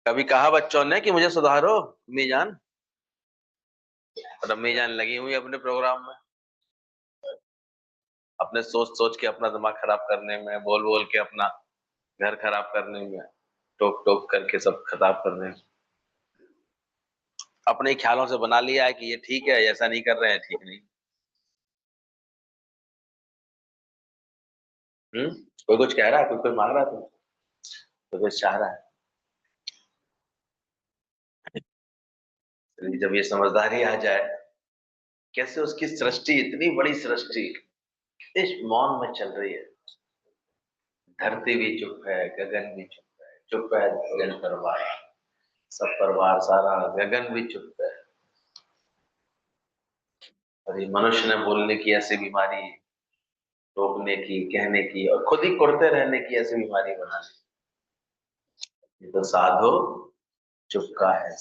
कभी कहा बच्चों ने कि मुझे सुधारो अम्मी जान, और अम्मी जान लगी हुई अपने प्रोग्राम में, अपने सोच सोच के अपना दिमाग खराब करने में, बोल बोल के अपना घर खराब करने में, टोक टोक करके सब खराब करने में। अपने ख्यालों से बना लिया है कि ये ठीक है, ऐसा नहीं कर रहे हैं ठीक नहीं। हम्म। कोई कुछ कह रहा है, कोई कोई मांग रहा है, कोई कुछ चाह रहा है। जब ये समझदारी आ जाए, कैसे उसकी सृष्टि, इतनी बड़ी सृष्टि इस मौन में चल रही है। धरती भी चुप है, गगन भी चुप है गगन परवार, सब परवार सारा, गगन भी चुप है। और ये मनुष्य ने बोलने की ऐसी बीमारी, रोकने की, कहने की और खुद ही कुड़ते रहने की ऐसी बीमारी बना ली। ये तो साधो चुपका है।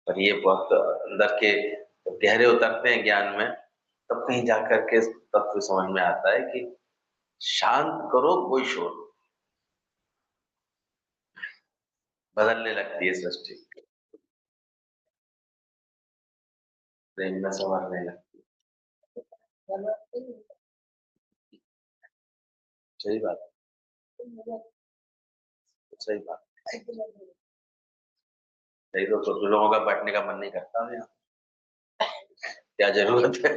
और ये बहुत अंदर के गहरे उतरते हैं ज्ञान में, तब कहीं जाकर के तत्व समझ में आता है कि शांत करो कोई शोर, बदलने लगती है सृष्टि, प्रेम में संवरने लगती है। सही बात, सही बात। सही तो कुछ लोगों का बैठने का मन नहीं करता है यहाँ, क्या जरूरत है।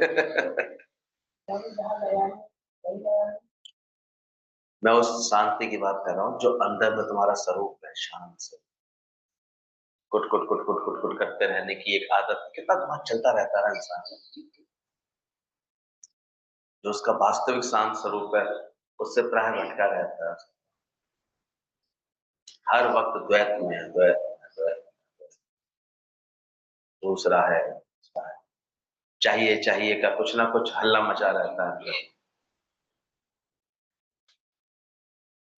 मैं उस शांति की बात कर रहा हूँ जो अंदर में तुम्हारा स्वरूप है, शांत से। कुट कुट कुट कुट कुट कुट करते रहने की एक आदत, कितना दिमाग चलता रहता है इंसान का। जो उसका वास्तविक शांत स्वरूप है, उससे प्राय भटका रहता है, हर वक्त द्वैत में है, द्वैत में, द्वैत में। दूसरा है, चाहिए चाहिए का कुछ ना कुछ हल्ला मचा रहता है।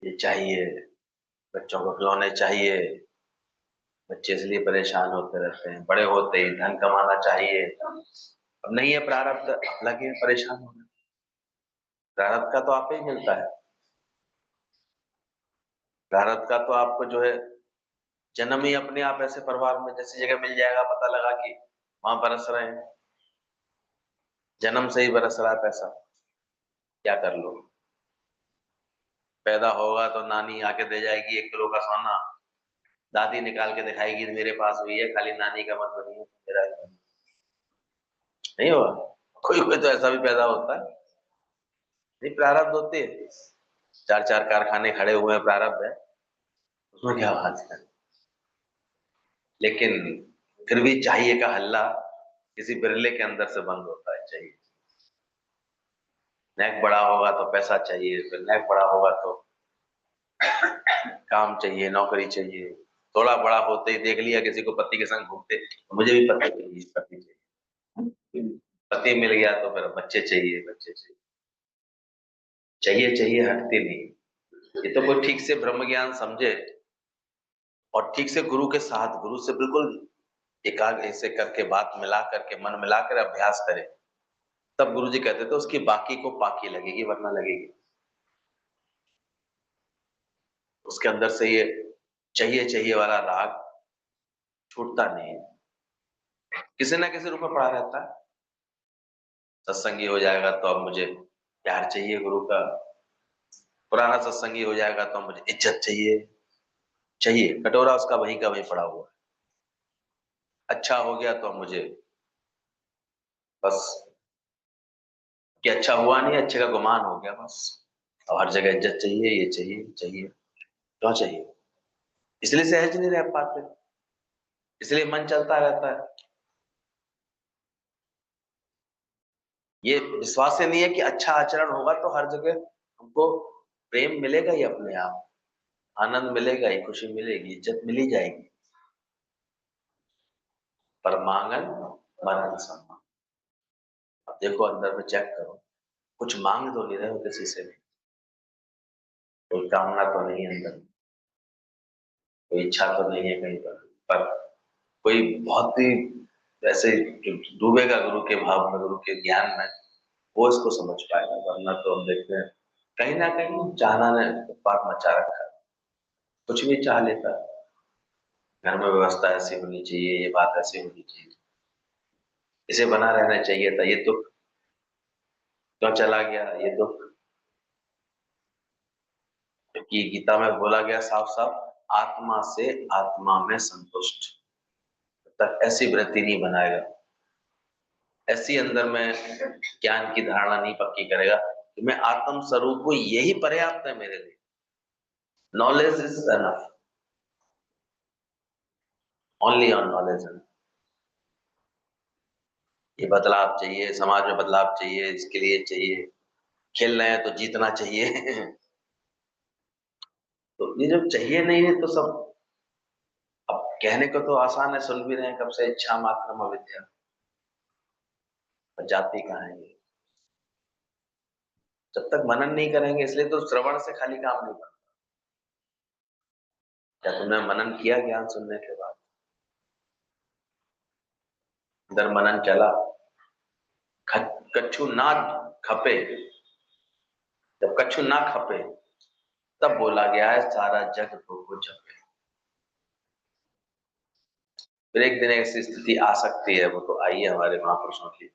ये चाहिए, बच्चों को खिलौने चाहिए, बच्चे इसलिए परेशान होते रहते हैं, बड़े होते ही धन कमाना चाहिए। अब नहीं है प्रारब्ध, अब लगे परेशान होने। प्रारब्ध का तो आपे ही मिलता है, प्रारब्ध का तो आपको जो है जन्म ही अपने आप ऐसे परिवार में जैसी जगह मिल जाएगा, पता लगा कि वहां बरस रहे हैं, जन्म से ही बरस रहा है पैसा, क्या कर लो। पैदा होगा तो नानी आके दे जाएगी 1 किलो का सोना, दादी निकाल के दिखाएगी मेरे पास भी है, खाली नानी का मत बनिए, मेरा भी बनिए। नहीं होगा, कोई कोई तो ऐसा भी पैदा होता है। नहीं, प्रारब्ध होते हैं, चार चार कारखाने खड़े हुए हैं, प्रारब्ध है, उसमें क्या बात है। लेकिन फिर भी चाहिए का हल्ला किसी बिरले के अंदर से बंद होता है। चाहिए, नेक बड़ा होगा तो पैसा चाहिए, फिर नेक बड़ा होगा तो काम चाहिए, नौकरी चाहिए। थोड़ा बड़ा होते ही देख लिया किसी को पति के संग घूमते, तो मुझे भी पति चाहिए, पति चाहिए। पति मिल गया तो फिर बच्चे चाहिए, बच्चे चाहिए। चाहिए चाहिए हटती नहीं। ये तो कोई ठीक से ब्रह्म ज्ञान समझे और ठीक से गुरु के साथ, गुरु से बिल्कुल एकाग्र ऐसे करके बात मिला करके, मन मिला कर अभ्यास करे, तब गुरु जी कहते थे उसकी बाकी को पाकी लगेगी, वरना लगेगी। उसके अंदर से ये चाहिए चाहिए वाला राग छूटता नहीं है, किसी ना किसी रूप में पड़ा रहता है। सत्संगी हो जाएगा तो अब मुझे प्यार चाहिए गुरु का, पुराना सत्संगी हो जाएगा तो मुझे इज्जत चाहिए, चाहिए कटोरा उसका वही का वही पड़ा हुआ है। अच्छा हो गया तो मुझे बस, कि अच्छा हुआ नहीं, अच्छे का गुमान हो गया बस। और हर जगह इज्जत चाहिए, ये चाहिए चाहिए, क्यों चाहिए? इसलिए सहज नहीं रह पाते, इसलिए मन चलता रहता है। ये विश्वास ही नहीं है कि अच्छा आचरण होगा तो हर जगह हमको प्रेम मिलेगा ही, अपने आप आनंद मिलेगा ही, खुशी मिलेगी, इज्जत मिली जाएगी। पर मांगन मरण सम्मान। अब देखो अंदर में चेक करो, कुछ मांग तो नहीं रहे हो किसी से भी, कोई कामना तो नहीं है अंदर, कोई इच्छा तो नहीं है कहीं पर कोई बहुत ही ऐसे जो डूबेगा गुरु के भाव में, गुरु के ज्ञान में, वो इसको समझ पाएगा। वरना तो हम देखते हैं कहीं ना कहीं चाहना ने उत्पात मचा रखा है, कुछ भी चाह लेता है। घर में व्यवस्था ऐसी होनी चाहिए, ये बात ऐसी होनी चाहिए, इसे बना रहना चाहिए था, ये दुख क्यों चला गया, ये दुख। क्योंकि गीता में बोला गया साफ साफ, आत्मा से आत्मा में संतुष्ट तक ऐसी वृत्ति नहीं बनाएगा, ऐसी अंदर में ज्ञान की धारणा नहीं पक्की करेगा कि मैं आत्म स्वरूप को, यही पर्याप्त है मेरे लिए, knowledge is enough, only on knowledge. ये बदलाव चाहिए, समाज में बदलाव चाहिए, इसके लिए चाहिए, खेल रहे हैं तो जीतना चाहिए। तो ये जब चाहिए नहीं है तो सब, अब कहने को तो आसान है, सुन भी रहे हैं कब से, इच्छा मात्रम अविद्या, पर जाती कहाँ है ये। जब तक मनन नहीं करेंगे, इसलिए तो श्रवण से खाली काम नहीं बनता। क्या तुमने मनन किया ज्ञान सुनने के बाद? अंदर मनन चला, कछु ना खपे, जब कछु ना खपे तब बोला गया है सारा जग को जपे। फिर एक दिन ऐसी स्थिति आ सकती है, वो तो आई है हमारे महापुरुषों की,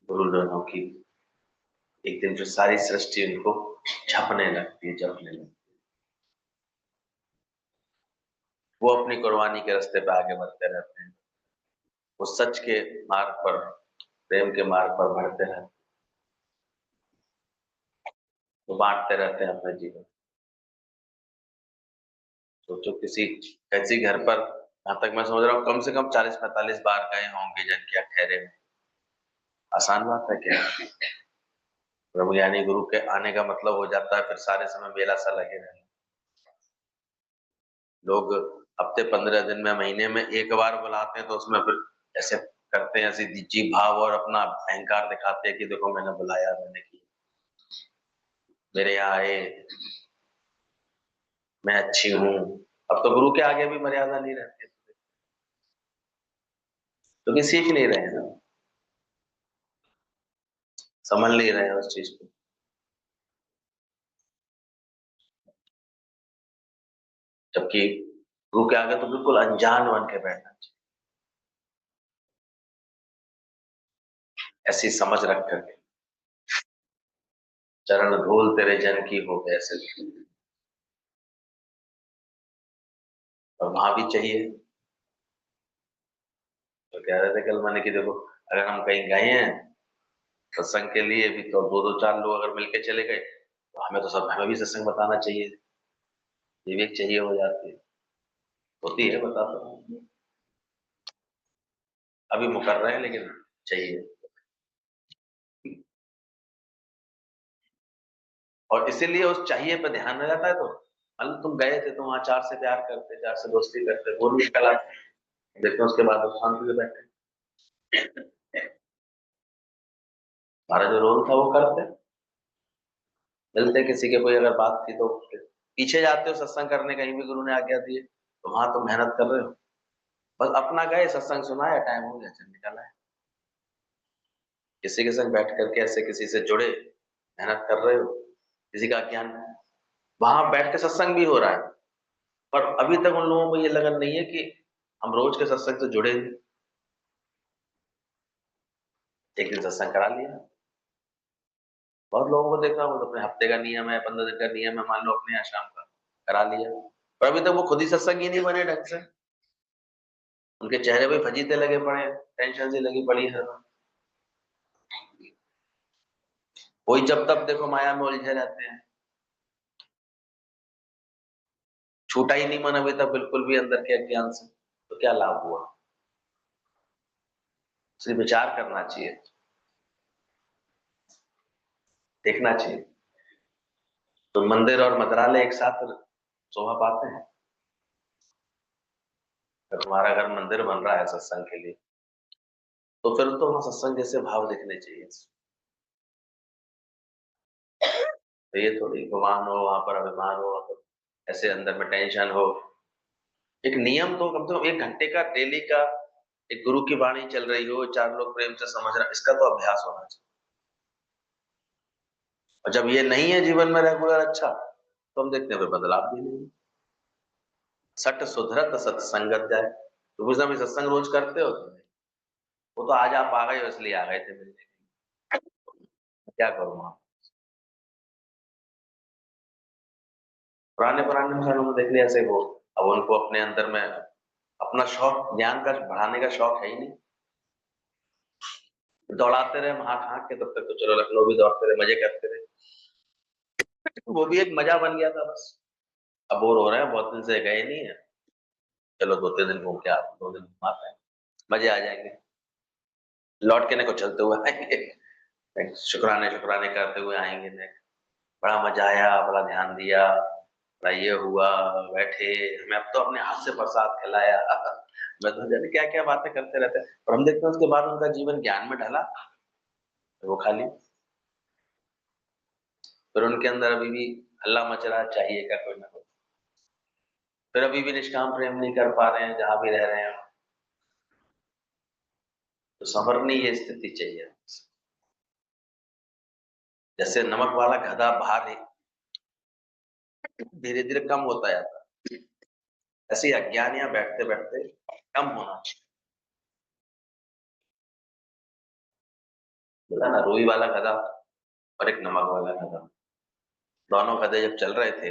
गुरुजनों की। एक दिन फिर सारी सृष्टि उनको झपने लगती है, जपने लगती है। वो अपनी कुर्बानी के रास्ते पे आगे बढ़ते रहते हैं, वो सच के मार्ग पर, प्रेम के मार्ग पर बढ़ते रहते हैं, वो बांटते रहते हैं अपने जीवन। सोचो किसी ऐसी घर पर, यहाँ तक मैं समझ रहा हूँ कम से कम 40-45 बार गए होंगे जन के अखैरे में। आसान बात है क्या? ब्रह्मज्ञानी गुरु के आने का मतलब हो जाता है फिर सारे समय मेला सा लगे रहे। लोग हफ्ते 15 दिन में, महीने में एक बार बुलाते हैं तो उसमें फिर ऐसे करते हैं, ऐसी जी भाव और अपना अहंकार दिखाते हैं कि देखो मैंने बुलाया, मैंने किया, मेरे यहाँ आए, मैं अच्छी हूँ। अब तो गुरु के आगे भी मर्यादा नहीं रहती, क्योंकि सीख नहीं रहे हैं ना, समझ नहीं रहे हैं उस चीज को। जबकि गुरु के आगे तो बिल्कुल अनजान बन के बैठना चाहिए, ऐसी समझ रख करके, चरण धूल तेरे जन की हो गए ऐसे। और वहां भी चाहिए, तो कह रहे थे कल मैंने कि देखो, अगर हम कहीं गए हैं सत्संग के लिए भी, तो दो दो चार लोग अगर मिलके चले गए तो हमें तो सब, हमें भी सत्संग बताना चाहिए, ये भी एक चाहिए हो जाती है, होती है, बताता हूँ। अभी मुकर रहे हैं लेकिन चाहिए। और इसीलिए उस चाहिए पे ध्यान रह जाता है, तो मान लो तुम गए थे तो वहां चार से प्यार करते, चार से दोस्ती करते, वो निकल आते, देखते उसके बाद वो शांति से बैठे, हमारा जो रोल था वो करते, मिलते किसी के, कोई अगर बात थी तो पीछे जाते हो सत्संग करने, कहीं भी गुरु ने आज्ञा दी है तो वहां तुम मेहनत कर रहे हो, बस अपना गए, सत्संग सुनाया, टाइम हो गया, चल निकला है। किसी के संग बैठ करके ऐसे किसी से जुड़े, मेहनत कर रहे हो, किसी का ज्ञान, वहां बैठ के सत्संग भी हो रहा है, पर अभी तक उन लोगों को ये लगन नहीं है कि हम रोज के सत्संग से जुड़े हैं। एक दिन सत्संग करा लिया, बहुत लोगों को देखा, वो तो अपने हफ्ते का नियम है, 15 दिन का नियम है, मान लो अपने यहाँ शाम का करा लिया, पर अभी तक वो खुद ही सत्संग ही नहीं बने ढंग से, उनके चेहरे पे फजीते लगे पड़े हैं, टेंशन सी लगी पड़ी है, कोई जब तक देखो माया में उलझे रहते हैं, छूटा ही नहीं मन अभी तक बिल्कुल भी अंदर के अज्ञान से, तो क्या लाभ हुआ? सिर्फ विचार करना चाहिए, देखना चाहिए। तो मंदिर और मंत्रालय एक साथ शोभा पाते हैं। अगर तुम्हारा घर मंदिर बन रहा है सत्संग के लिए, तो फिर तो वहां सत्संग जैसे भाव दिखने चाहिए। तो ये थोड़ी गुमान हो, वहां पर अभिमान हो, वहां पर ऐसे अंदर में टेंशन हो। एक नियम तो कम से कम 1 घंटे का डेली का, एक गुरु की वाणी चल रही हो, 4 लोग प्रेम से समझ रहे, इसका तो अभ्यास होना चाहिए। और जब ये नहीं है जीवन में रेगुलर, अच्छा, तो हम देखते हैं बदलाव भी नहीं, सट सुधरत सत्संगत जाए। तो पूछना भी सत्संग रोज करते हो तुम? वो तो आज आप आ गए हो इसलिए आ गए थे मिलने के लिए। क्या करूँ आप? पुराने पुराने इंसानों को देख लिया ऐसे वो, अब उनको अपने अंदर में अपना शौक ज्ञान का बढ़ाने का शौक है ही नहीं। दौड़ाते रहे हाँक हाँक के, तब तक तो चलो लखनऊ भी दौड़ते रहे, मजे करते रहे। वो भी एक मजा बन गया था बस। अब बोर हो रहे हैं, बहुत दिन से गए नहीं है, चलो 2-3 दिन घूम के आप 2 दिन घुमाते हैं, मजे आ जाएंगे। लौट के न को चलते हुए आएंगे, शुक्राने शुक्राने करते हुए आएंगे ने। बड़ा मजा आया, बड़ा ध्यान दिया, बड़ा ये हुआ, बैठे, हमें अब तो अपने हाथ से प्रसाद खिलाया। मैं तो जाने क्या क्या बातें करते रहते हैं, और हम देखते हैं उसके बाद उनका जीवन ज्ञान में ढला, तो वो खाली। फिर उनके अंदर अभी भी हल्ला मच रहा, चाहिए क्या कोई ना कोई। फिर अभी भी निष्काम प्रेम नहीं कर पा रहे हैं जहां भी रह रहे हैं। तो संवरनी ये स्थिति चाहिए। जैसे नमक वाला गधा भार धीरे धीरे कम होता जाता है, ऐसे ही अज्ञानियां बैठते बैठते कम होना चाहिए। बोला ना, रूई वाला गधा और एक नमक वाला गधा, दोनों गधे जब चल रहे थे,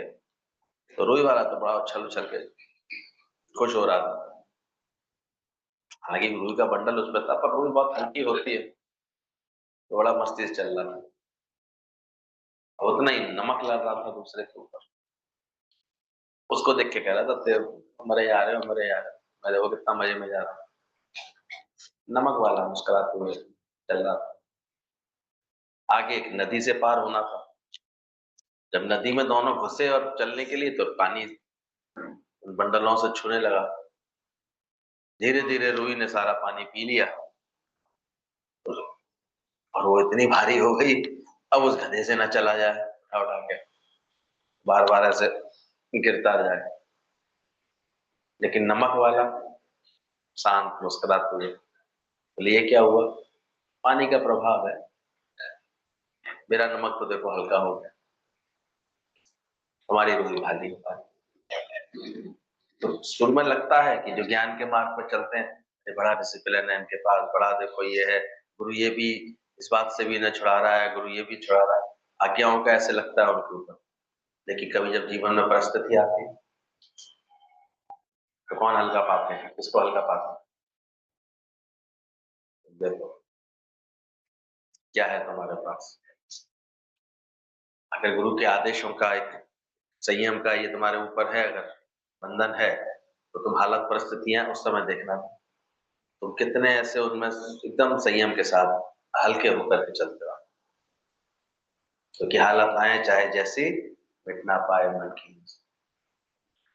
तो रूई वाला तो बड़ा उछल उछल के खुश हो रहा था। हालांकि रूई का बंडल उस पर था, पर रूई बहुत हल्की होती है, तो बड़ा मस्ती से चल रहा था। और उतना ही नमक लग रहा था दूसरे के ऊपर, उसको देख के कह रहा था, मरे जा रहे हो, मरे जा रहे हो, मैं देखो कितना मजे में जा रहा हूँ। नमक वाला मुस्कुराते हुए चल रहा था। आगे एक नदी से पार होना था। जब नदी में दोनों घुसे और चलने के लिए, तो पानी उन बंडलों से छूने लगा। धीरे धीरे रूई ने सारा पानी पी लिया, और वो इतनी भारी हो गई, अब उस गधे से ना चला जाए उठा उठा के, बार बार ऐसे गिरता जाए। लेकिन नमक वाला शांत मुस्कुराते हुए बोले, ये क्या हुआ? पानी का प्रभाव है, मेरा नमक तो देखो हल्का हो गया, हमारी रूही भारी हो पाई। तो शुरू में लगता है कि जो ज्ञान के मार्ग पर चलते हैं, ये बड़ा डिसिप्लिन है इनके पास, बड़ा देखो ये है, गुरु ये भी इस बात से भी न छुड़ा रहा है, गुरु ये भी छुड़ा रहा है, आज्ञाओं का ऐसे लगता है उनके ऊपर। लेकिन कभी जब जीवन में परिस्थिति आती है, तो कौन हल्का पाते हैं, किसको हल्का पाते हैं? देखो क्या है तुम्हारे पास। अगर गुरु के आदेशों का एक संयम का ये तुम्हारे ऊपर है, अगर बंधन है, तो तुम हालत परिस्थितियां उस समय देखना, तुम कितने ऐसे उनमें एकदम संयम के साथ हल्के होकर के चलते हो, क्योंकि हालत आए चाहे जैसी, मिट ना पाए मन की।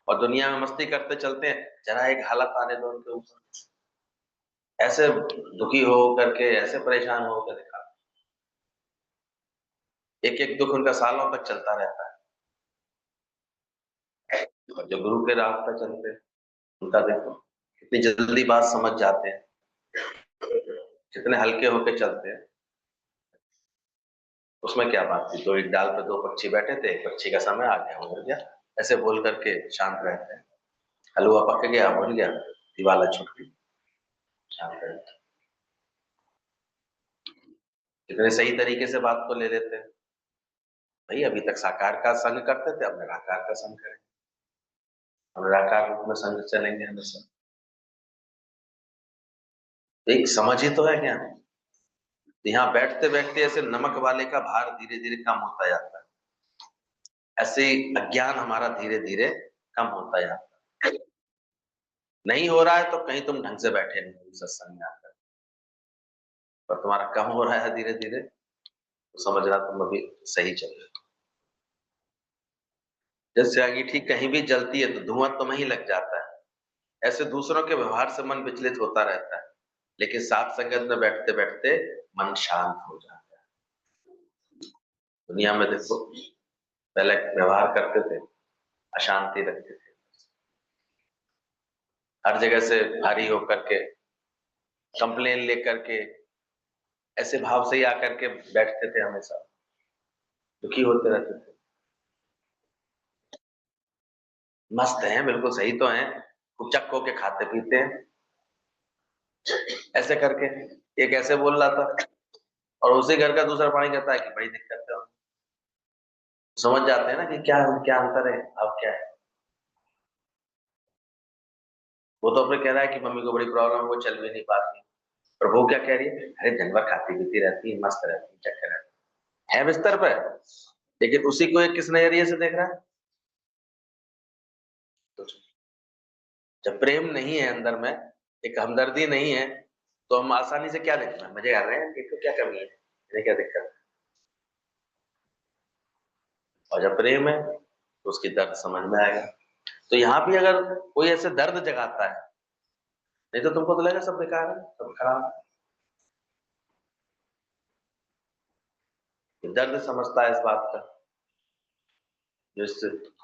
और दुनिया में मस्ती करते चलते हैं, जरा एक हालत आने दो उनके ऊपर, ऐसे दुखी हो करके, ऐसे परेशान हो कर दिखा, एक एक दुख उनका सालों तक चलता रहता है। और जो गुरु के राह पर चलते हैं, उनका देखो कितनी जल्दी बात समझ जाते हैं, कितने हल्के होके चलते हैं। उसमें क्या बात थी, तो एक डाल पे 2 पक्षी बैठे थे, एक पक्षी का समय आ गया, वो मर गया, ऐसे बोल करके शांत रहते हैं। हलवा पक गया, भून गया, दिवाला छूट गई, शांत रहते हैं। कितने सही तरीके से बात को ले लेते हैं। भाई अभी तक साकार का संग करते थे, अब निराकार का संग करें, अब निराकार रूप में संग चलेंगे हमेशा। एक समझ ही तो है क्या, यहाँ बैठते बैठते ऐसे नमक वाले का भार धीरे धीरे कम होता जाता है, ऐसे ही अज्ञान हमारा धीरे धीरे कम होता जाता है। नहीं हो रहा है तो कहीं तुम ढंग से बैठे नहीं सत्संग में आकर, पर तुम्हारा कम हो रहा है धीरे धीरे, तो समझना तुम अभी सही चल रहे हो। जैसे अंगीठी कहीं भी जलती है तो धुआं तुम्हें ही लग जाता है, ऐसे दूसरों के व्यवहार से मन विचलित होता रहता है, लेकिन साथ संगत में बैठते बैठते मन शांत हो जाता है। दुनिया में देखो, पहले व्यवहार करते थे, अशांति रखते थे, हर जगह से भारी होकर के, कंप्लेन लेकर के, ऐसे भाव से ही आकर के बैठते थे, हमेशा दुखी होते रहते थे। मस्त हैं, बिल्कुल सही तो हैं, खूब चक्क होके खाते पीते हैं, ऐसे करके एक ऐसे बोल रहा था और उसी घर का दूसरा प्राणी कहता है कि बड़ी दिक्कत है। समझ जाते हैं ना कि क्या क्या अंतर है, अब क्या है। वो तो अपने कह रहा है कि मम्मी को बड़ी प्रॉब्लम है, वो चल भी नहीं पाती, और वो क्या कह रही है, अरे दिन भर खाती पीती रहती है, मस्त रहती है, चक्कर है बिस्तर पे, लेकिन उसी को एक किस नजरिए से देख रहा है। तो जब प्रेम नहीं है अंदर में, एक हमदर्दी नहीं है, तो हम आसानी से क्या देखते हैं, मजे कर रहे हैं, इसको क्या कमी है, इन्हें क्या दिक्कत है। और जब प्रेम है तो उसकी दर्द समझ में आएगा। तो यहाँ भी अगर कोई ऐसे दर्द जगाता है, नहीं तो तुमको तो लगेगा सब बेकार है, सब खराब है। दर्द समझता है इस बात का, जो इस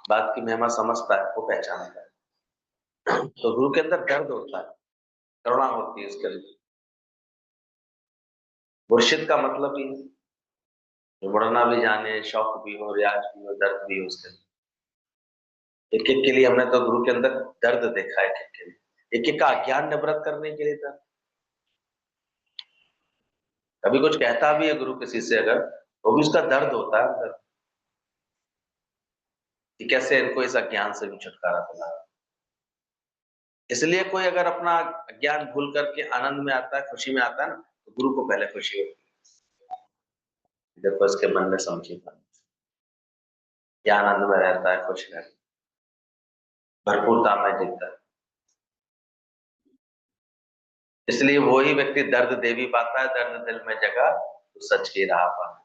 बात की महिमा समझता है वो पहचानता है। तो गुरु के अंदर दर्द होता है, करुणा होती है इसके अंदर। मुर्शिद का मतलब ही मुड़ना भी जाने, शौक भी हो, रियाज भी हो, दर्द भी हो उसके अंदर। एक एक के लिए हमने तो गुरु के अंदर दर्द देखा है, एक एक के लिए, एक एक का अज्ञान निवृत्त करने के लिए दर्द। कभी कुछ कहता भी है गुरु किसी से अगर, वो भी उसका दर्द होता है अंदर, कि कैसे इनको इस अज्ञान से भी छुटकारा दिला। इसलिए कोई अगर अपना अज्ञान भूल करके आनंद में आता है, खुशी में आता है ना, तो गुरु को पहले खुशी होती है, देखो इसके मन में समझी बात, ये आनंद में रहता है, खुश रहता है, भरपूरता में जीता है। इसलिए वो ही व्यक्ति दर्द दे भी पाता है, दर्द दिल में जगा तो सच की राह पाता है।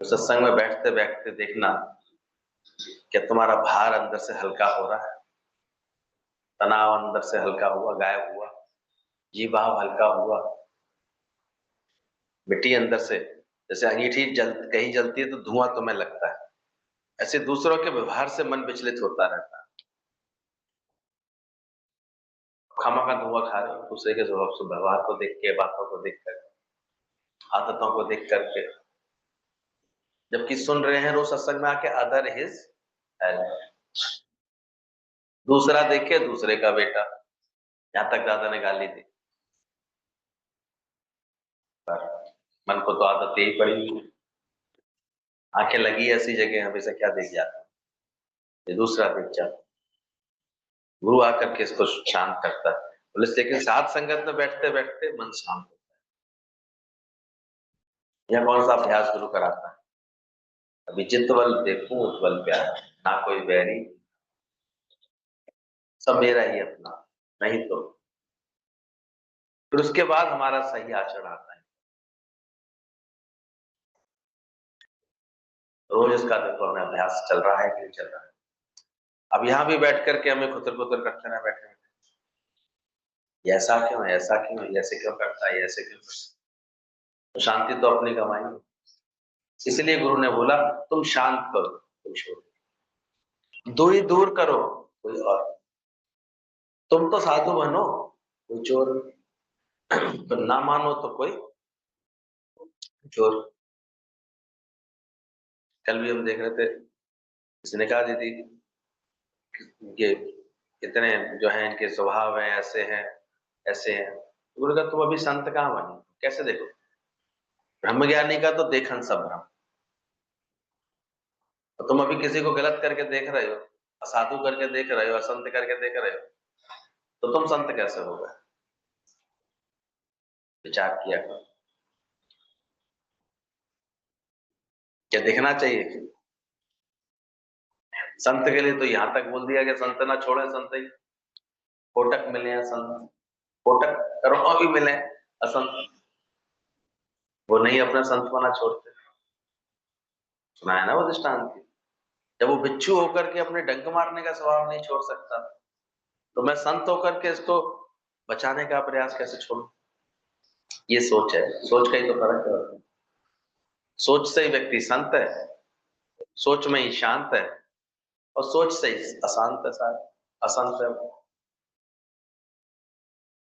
तो सत्संग में बैठते बैठते देखना, क्या तुम्हारा भार अंदर से हल्का हो रहा है, तनाव अंदर से हल्का हुआ, गायब हुआ, जी भाव हल्का हुआ, मिट्टी अंदर से, जैसे अंगीठी कहीं जलती है तो धुआं तुम्हें लगता है, ऐसे दूसरों के व्यवहार से मन विचलित होता रहता है। खामा का धुआं खा रहे हो दूसरे के स्वभाव से, व्यवहार को देख के, बातों को देख कर, आदतों को देख करके, जबकि सुन रहे हैं रोज सत्संग में आके अदर हिज हेल्प, दूसरा देखे दूसरे का बेटा, यहाँ तक दादा ने गाली दी, पर मन को तो आदत यही पड़ी, आंखें लगी ऐसी जगह हमेशा क्या देख जाता, ये दूसरा देख जाता। गुरु आकर के इसको शांत करता है। बोले लेकिन साथ संगत में बैठते बैठते मन शांत होता है। यह कौन सा अभ्यास गुरु कराता है, अभी चित्तवल देखूं उज्ज्वल प्यार, ना कोई बैरी, सब मेरा ही अपना, नहीं तो। फिर उसके बाद हमारा सही आचरण आता है। रोज इसका देखो हमें अभ्यास चल रहा है कि नहीं चल रहा है। अब यहाँ भी बैठ करके हमें खुतर खुतर करते रहे, बैठे बैठे, ऐसा क्यों है, ऐसा क्यों है, ऐसे क्यों करता है, ऐसे क्यों करता है? तो शांति तो अपनी कमाई है। इसलिए गुरु ने बोला तुम शांत करो, तुम छोड़ो, दूरी दूर करो, कोई और, तुम तो साधु बनो, कोई चोर, तो ना मानो तो कोई चोर। कल भी हम देख रहे थे, किसी ने कहा दीदी ये इतने जो है इनके स्वभाव है, ऐसे हैं, ऐसे हैं, तो गुरु का तुम अभी संत कहाँ बने, कैसे देखो, ब्रह्मज्ञानी का तो देखन सब भ्रम, तो तुम अभी किसी को गलत करके देख रहे हो, असाधु करके देख रहे हो, असंत करके देख रहे हो, तो तुम संत कैसे हो गए, विचार किया करो। क्या देखना चाहिए, संत के लिए तो यहाँ तक बोल दिया कि संत ना छोड़े संत ही, कोटक मिले हैं संत, कोटक करोड़ों भी मिले असंत, वो नहीं अपना संत बना छोड़ते। सुना है ना वो दृष्टांत, जब वो बिच्छू होकर के अपने डंक मारने का स्वभाव नहीं छोड़ सकता, तो मैं संत होकर के इसको बचाने का प्रयास कैसे छोड़ूं। ये सोच है, सोच का ही तो फर्क है। सोच से ही व्यक्ति संत है, सोच में ही शांत है, और सोच से ही अशांत है, सारा असंत है।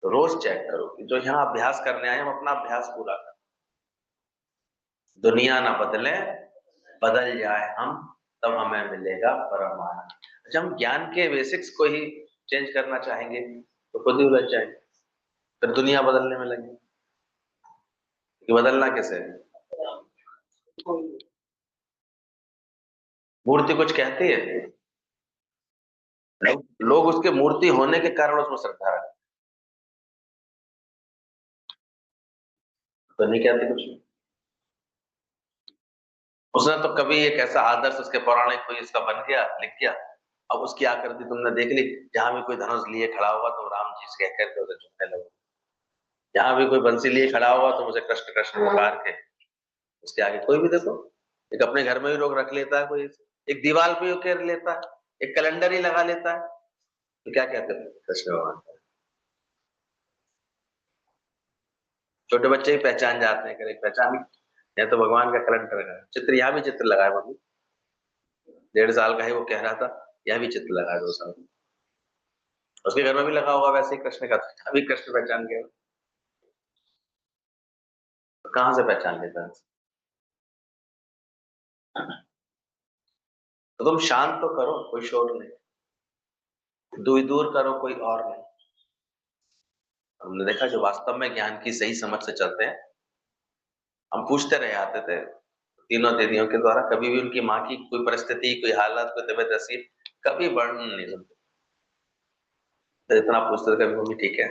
तो रोज चेक करो कि जो यहाँ अभ्यास करने आए हम अपना अभ्यास पूरा करें, दुनिया ना बदले, बदल जाए हम, तब हमें मिलेगा परम आनंद। जब हम ज्ञान के बेसिक्स को ही चेंज करना चाहेंगे तो खुद ही उलझ जाएंगे, फिर दुनिया बदलने में लगेगी कि बदलना कैसे है। मूर्ति कुछ कहती है, लोग उसके मूर्ति होने के कारण उसमें श्रद्धा रखते, तो नहीं कहते कुछ। उसने तो कभी एक ऐसा आदर्श उसके पौराणिक कोई इसका बन गया, लिख गया, अब उसकी आकृति तुमने देख ली, जहां भी कोई धनुष लिए खड़ा हुआ तो राम जी से कह करके उसे झुकने लगे, जहां भी कोई बंसी लिए खड़ा हुआ तो मुझे कृष्ण कृष्ण पुकार के उसके आगे। कोई भी देखो, एक अपने घर में भी लोग रख लेता है, कोई एक दीवार पे कर लेता है, एक कैलेंडर ही लगा लेता है, तो क्या कहते हैं कृष्ण भगवान। छोटे बच्चे ही पहचान जाते हैं, करे पहचान, यह तो भगवान का कैलेंडर है, चित्र, यहाँ भी चित्र लगाए मम्मी, 1.5 साल का है वो कह रहा था, यह भी चित्र लगाया 2 साल, उसके घर में भी लगा होगा वैसे ही कृष्ण का, अभी कृष्ण पहचान गया, तो कहाँ से पहचान लेता है। तो तुम शांत तो करो, कोई शोर नहीं, दूर दूर करो, कोई और नहीं। हमने देखा जो वास्तव में ज्ञान की सही समझ से चलते हैं, हम पूछते रहे आते थे तीनों दीदियों के द्वारा, कभी भी उनकी माँ की कोई परिस्थिति, कोई हालत, कोई तबियत ऐसी कभी वर्णन नहीं सुनते, तो इतना पूछते थे कभी मम्मी ठीक है,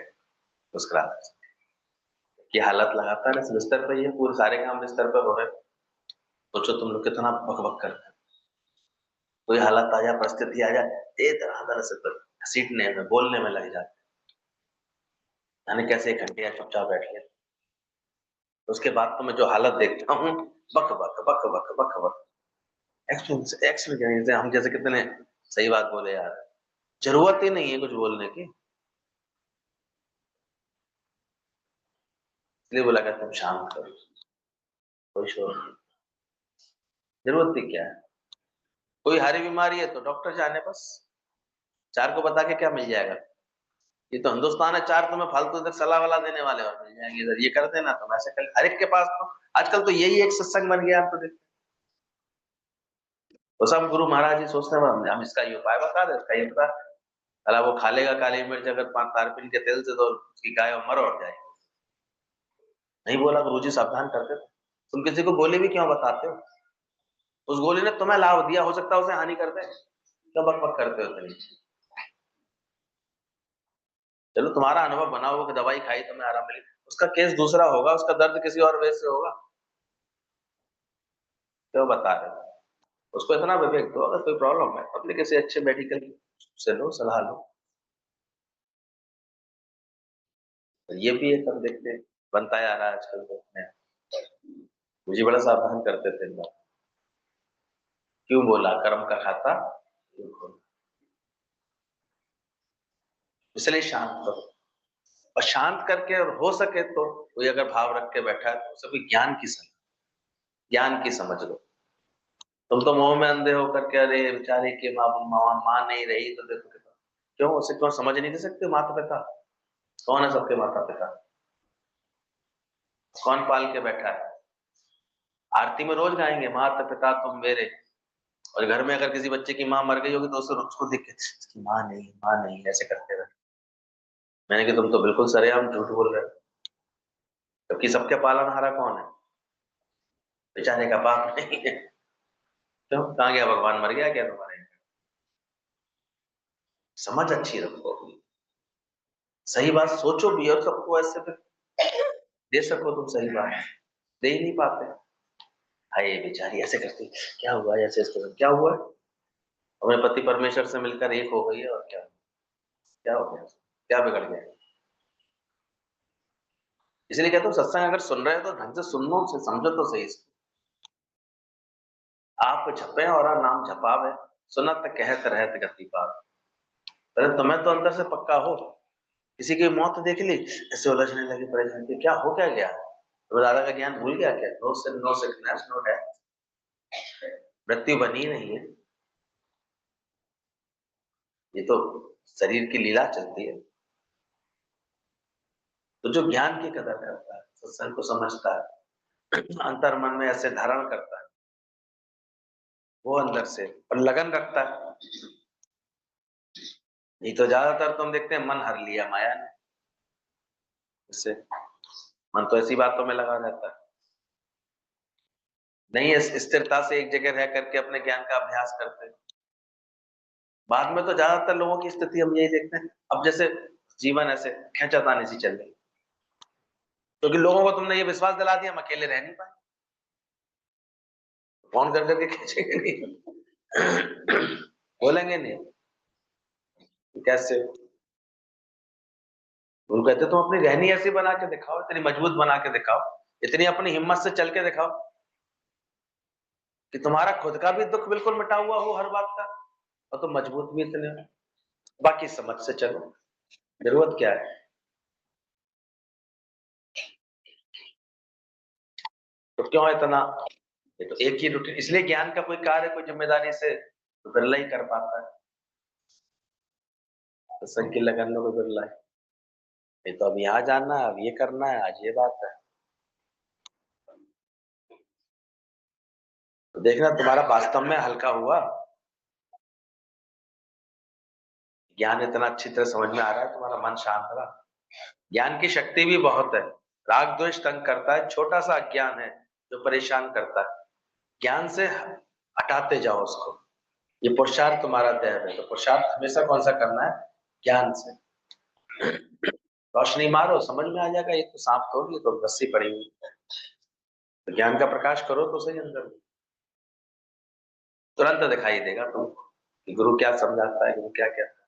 मुस्कुराते की हालत लगातार इस बिस्तर पर ही है, पूरे सारे काम बिस्तर पर हो रहे, सोचो तुम लोग कितना बक बक करते हैं, कोई हालत आ जाए, परिस्थिति आ जाए, तरह से तो घसीटने में, बोलने में लग जाते, यानी कैसे 1 घंटे या चुपचाप बैठ गया, उसके बाद तो मैं जो हालत देखता हूँ, बक बक बक बक बक बक, एक्सपीरियंस हम जैसे कितने सही बात बोले यार, जरूरत ही नहीं है कुछ बोलने की, इसलिए बोला कि तुम शांत करो, कोई शोर नहीं, जरूरत ही क्या है, कोई हारी बीमारी है तो डॉक्टर जाने बस, 4 को बता के क्या मिल जाएगा, ये तो हिंदुस्तान है, 4 तुम्हें फालतू इधर सलाह वाला देने वाले और मिल जाएंगे, इधर ये कर देना तुम ऐसे कर, हर एक के पास तो आजकल तो यही एक सत्संग बन गया, हम तो देखते, तो सब गुरु महाराज जी सोचते हैं हम इसका ये उपाय बता दे, इसका ये बता, अला वो खा लेगा काली मिर्च अगर 5 तारपीन के तेल से तो उसकी गाय मर और जाएगी, नहीं बोला गुरु जी सावधान करते थे, तुम किसी को गोली भी क्यों बताते हो, उस गोली ने तुम्हें लाभ दिया, हो सकता है उसे हानि कर दे, क्या बक बक करते हो तुम, चलो तुम्हारा अनुभव बना हो कि दवाई खाई तुम्हें आराम मिली, उसका केस दूसरा होगा, उसका दर्द किसी और वजह से होगा, क्यों बता रहे हो, उसको इतना विवेक दो, अगर कोई प्रॉब्लम है अपने किसी अच्छे मेडिकल से लो, सलाह लो, तो ये भी एक हम देखते हैं बनता आ रहा है आजकल तो, मुझे बड़ा सावधान करते थे लोग, क्यों बोला कर्म का खाता क्यों खोला? इसलिए शांत करो, और शांत करके और हो सके तो कोई अगर भाव रख के बैठा है तो उसे कोई ज्ञान की समझ लो, तुम तो मोह में अंधे होकर के अरे बेचारे की माँ नहीं रही तो देखो कितना, क्यों उसे क्यों समझ नहीं दे सकते, माता पिता कौन है, सबके माता पिता कौन पाल के बैठा है, आरती में रोज गाएंगे माता पिता तुम मेरे, और घर में अगर किसी बच्चे की माँ मर गई होगी तो उसे उसको देख के उसकी माँ नहीं ऐसे करते रहे, मैंने कि तुम तो बिल्कुल सरेआम झूठ बोल रहे हो, क्योंकि सबके पालनहारा कौन है, बेचारे का बाप नहीं है, क्यों कहाँ गया भगवान, मर गया क्या तुम्हारे, समझ अच्छी रखो, सही बात सोचो भी और सबको ऐसे फिर दे सको, तुम सही बात दे ही नहीं पाते, हाय बेचारी ऐसे करती, क्या हुआ ऐसे इसके साथ क्या हुआ, हमें पति परमेश्वर से मिलकर एक हो गई है और क्या, क्या हो गया, क्या बिगड़ गया, इसलिए कहता हूँ सत्संग अगर सुन रहे हो तो ढंग से सुनो, से समझो तो सही, आप झपे और नाम झपावे, सुनत कहत रहत गति पावे, अरे तुम्हें तो अंदर से पक्का हो, किसी की मौत देख ली ऐसे उलझने लगी, परेशान की क्या हो, क्या गया, तो दादा का ज्ञान भूल गया क्या, नो सिकनेस नो डेथ, मृत्यु बनी नहीं है, ये तो शरीर की लीला चलती है, तो जो ज्ञान की कदर करता है, सत्संग को समझता है, अंतर मन में ऐसे धारण करता है, वो अंदर से और लगन रखता है, नहीं तो ज्यादातर तो हम देखते हैं मन हर लिया माया ने, इससे मन तो ऐसी बातों में लगा रहता है, नहीं स्थिरता से एक जगह रह करके अपने ज्ञान का अभ्यास करते हैं। बाद में तो ज्यादातर लोगों की स्थिति हम यही देखते हैं, अब जैसे जीवन ऐसे खींचातानी सी चल रही, क्योंकि लोगों को तुमने ये विश्वास दिला दिया हम अकेले रह नहीं पाए, फोन कर करके खींचेंगे नहीं बोलेंगे नहीं, कैसे? वो कहते तुम अपनी रहनी ऐसी बना के दिखाओ, इतनी मजबूत बना के दिखाओ, इतनी अपनी हिम्मत से चल के दिखाओ कि तुम्हारा खुद का भी दुख बिल्कुल मिटा हुआ हो हर बात का, और तुम मजबूत भी इतने हो, बाकी समझ से चलो, जरूरत क्या है? तो क्यों इतना, ये तो एक ही रूटीन, इसलिए ज्ञान का कोई कार्य कोई जिम्मेदारी से तो बिरला ही कर पाता है, तो संग की लगन में कोई बिरला है, ये तो अब यहाँ जानना है, अब ये करना है, आज ये बात है, तो देखना तुम्हारा वास्तव में हल्का हुआ, ज्ञान इतना अच्छी तरह समझ में आ रहा है, तुम्हारा मन शांत रहा, ज्ञान की शक्ति भी बहुत है, राग द्वेष तंग करता है, छोटा सा अज्ञान है जो परेशान करता है, ज्ञान से हटाते जाओ उसको, ये पुरुषार्थ तुम्हारा दैव है, तो पुरुषार्थ हमेशा कौन सा करना है? ज्ञान से रोशनी मारो, समझ में आ जाएगा ये तो सांप थोड़ी, ये तो रस्सी पड़ी हुई, तो ज्ञान का प्रकाश करो तो सही अंदर, तुरंत दिखाई देगा तुमको कि गुरु क्या समझाता है, गुरु क्या कहता है।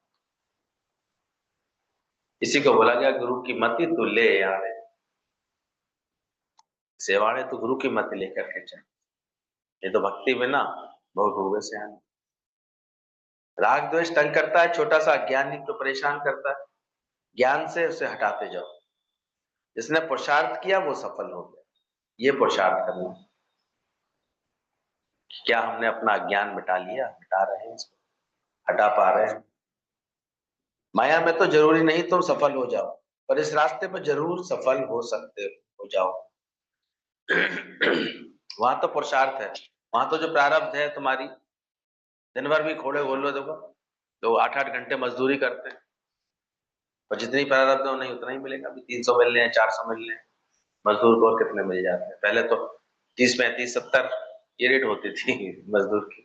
इसी को बोला गया गुरु की मति तू ले आवे, सेवाड़े तो गुरु की मति लेकर के चल, ये तो भक्ति में ना बहुत डूबे से आने, राग द्वेष तंग करता है, छोटा सा अज्ञानी तो परेशान करता है, ज्ञान से उसे हटाते जाओ, जिसने पुरुषार्थ किया वो सफल हो गया, ये पुरुषार्थ करना, क्या हमने अपना अज्ञान मिटा लिया, मिटा रहे हैं इसको, हटा पा रहे हैं? माया में तो जरूरी नहीं तुम सफल हो जाओ, पर इस रास्ते पर जरूर सफल हो सकते हो जाओ वहां तो पुरुषार्थ है, वहां तो जो प्रारब्ध है तुम्हारी, दिन भर भी घोड़े बोल लो, देखो लोग 8-8 घंटे मजदूरी करते हैं, और जितनी प्रारब्ध है नहीं उतना ही मिलेगा, अभी 300 मिल रहे हैं, 400 मिल रहे हैं, मजदूर को और कितने मिल जाते हैं, पहले तो 30, 35, 70 ये रेट होती थी मजदूर की,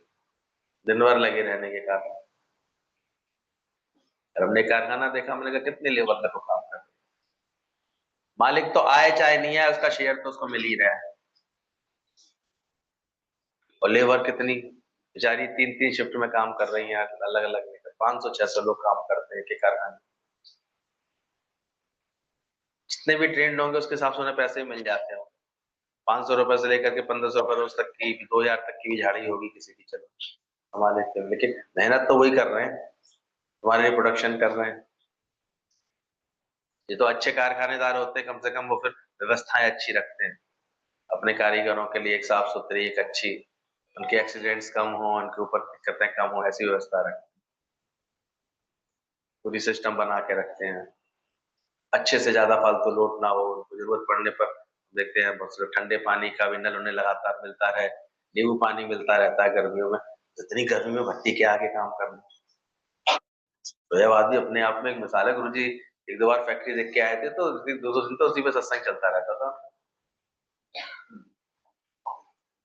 दिन भर लगे रहने के कारण, और हमने कारखाना देखा, हमने कहा कितने लेबर तक काम कर, मालिक तो आए चाहे नहीं आए उसका शेयर तो उसको मिल ही रहा है, और लेबर कितनी बेचारी 3-3 शिफ्ट में काम कर रही है, अलग अलग लेकर 500-600 लोग काम करते हैं कि कारखाने, जितने भी ट्रेंड होंगे उसके हिसाब से उन्हें पैसे मिल जाते हैं, 500 रुपए से लेकर के 1500 रुपए रोज तक की, 2000 तक की भी झाड़ी होगी किसी की, चलो कमा लेते हैं, लेकिन मेहनत तो वही कर रहे हैं, तुम्हारे लिए प्रोडक्शन कर रहे हैं, ये तो अच्छे कारखानेदार होते हैं, कम से कम वो फिर व्यवस्थाएं अच्छी रखते हैं अपने कारीगरों के लिए, एक साफ सुथरी एक अच्छी, उनके एक्सीडेंट्स कम हो, उनके ऊपर दिक्कतें कम हो, ऐसी व्यवस्था रखते हैं, पूरी सिस्टम बना के रखते हैं, अच्छे से ज्यादा फालतू लोड ना हो, उनको जरूरत पड़ने पर देखते हैं बहुत से ठंडे पानी का भी नल उन्हें लगातार मिलता है, नींबू पानी मिलता रहता है गर्मियों में, इतनी गर्मी में भट्टी के आगे काम करना, तो यह बात भी अपने आप में एक मिसाल है, गुरु जी 1-2 बार फैक्ट्री देख के आए थे, तो 2-2 दिन तो उसी पे सत्संग चलता रहता था,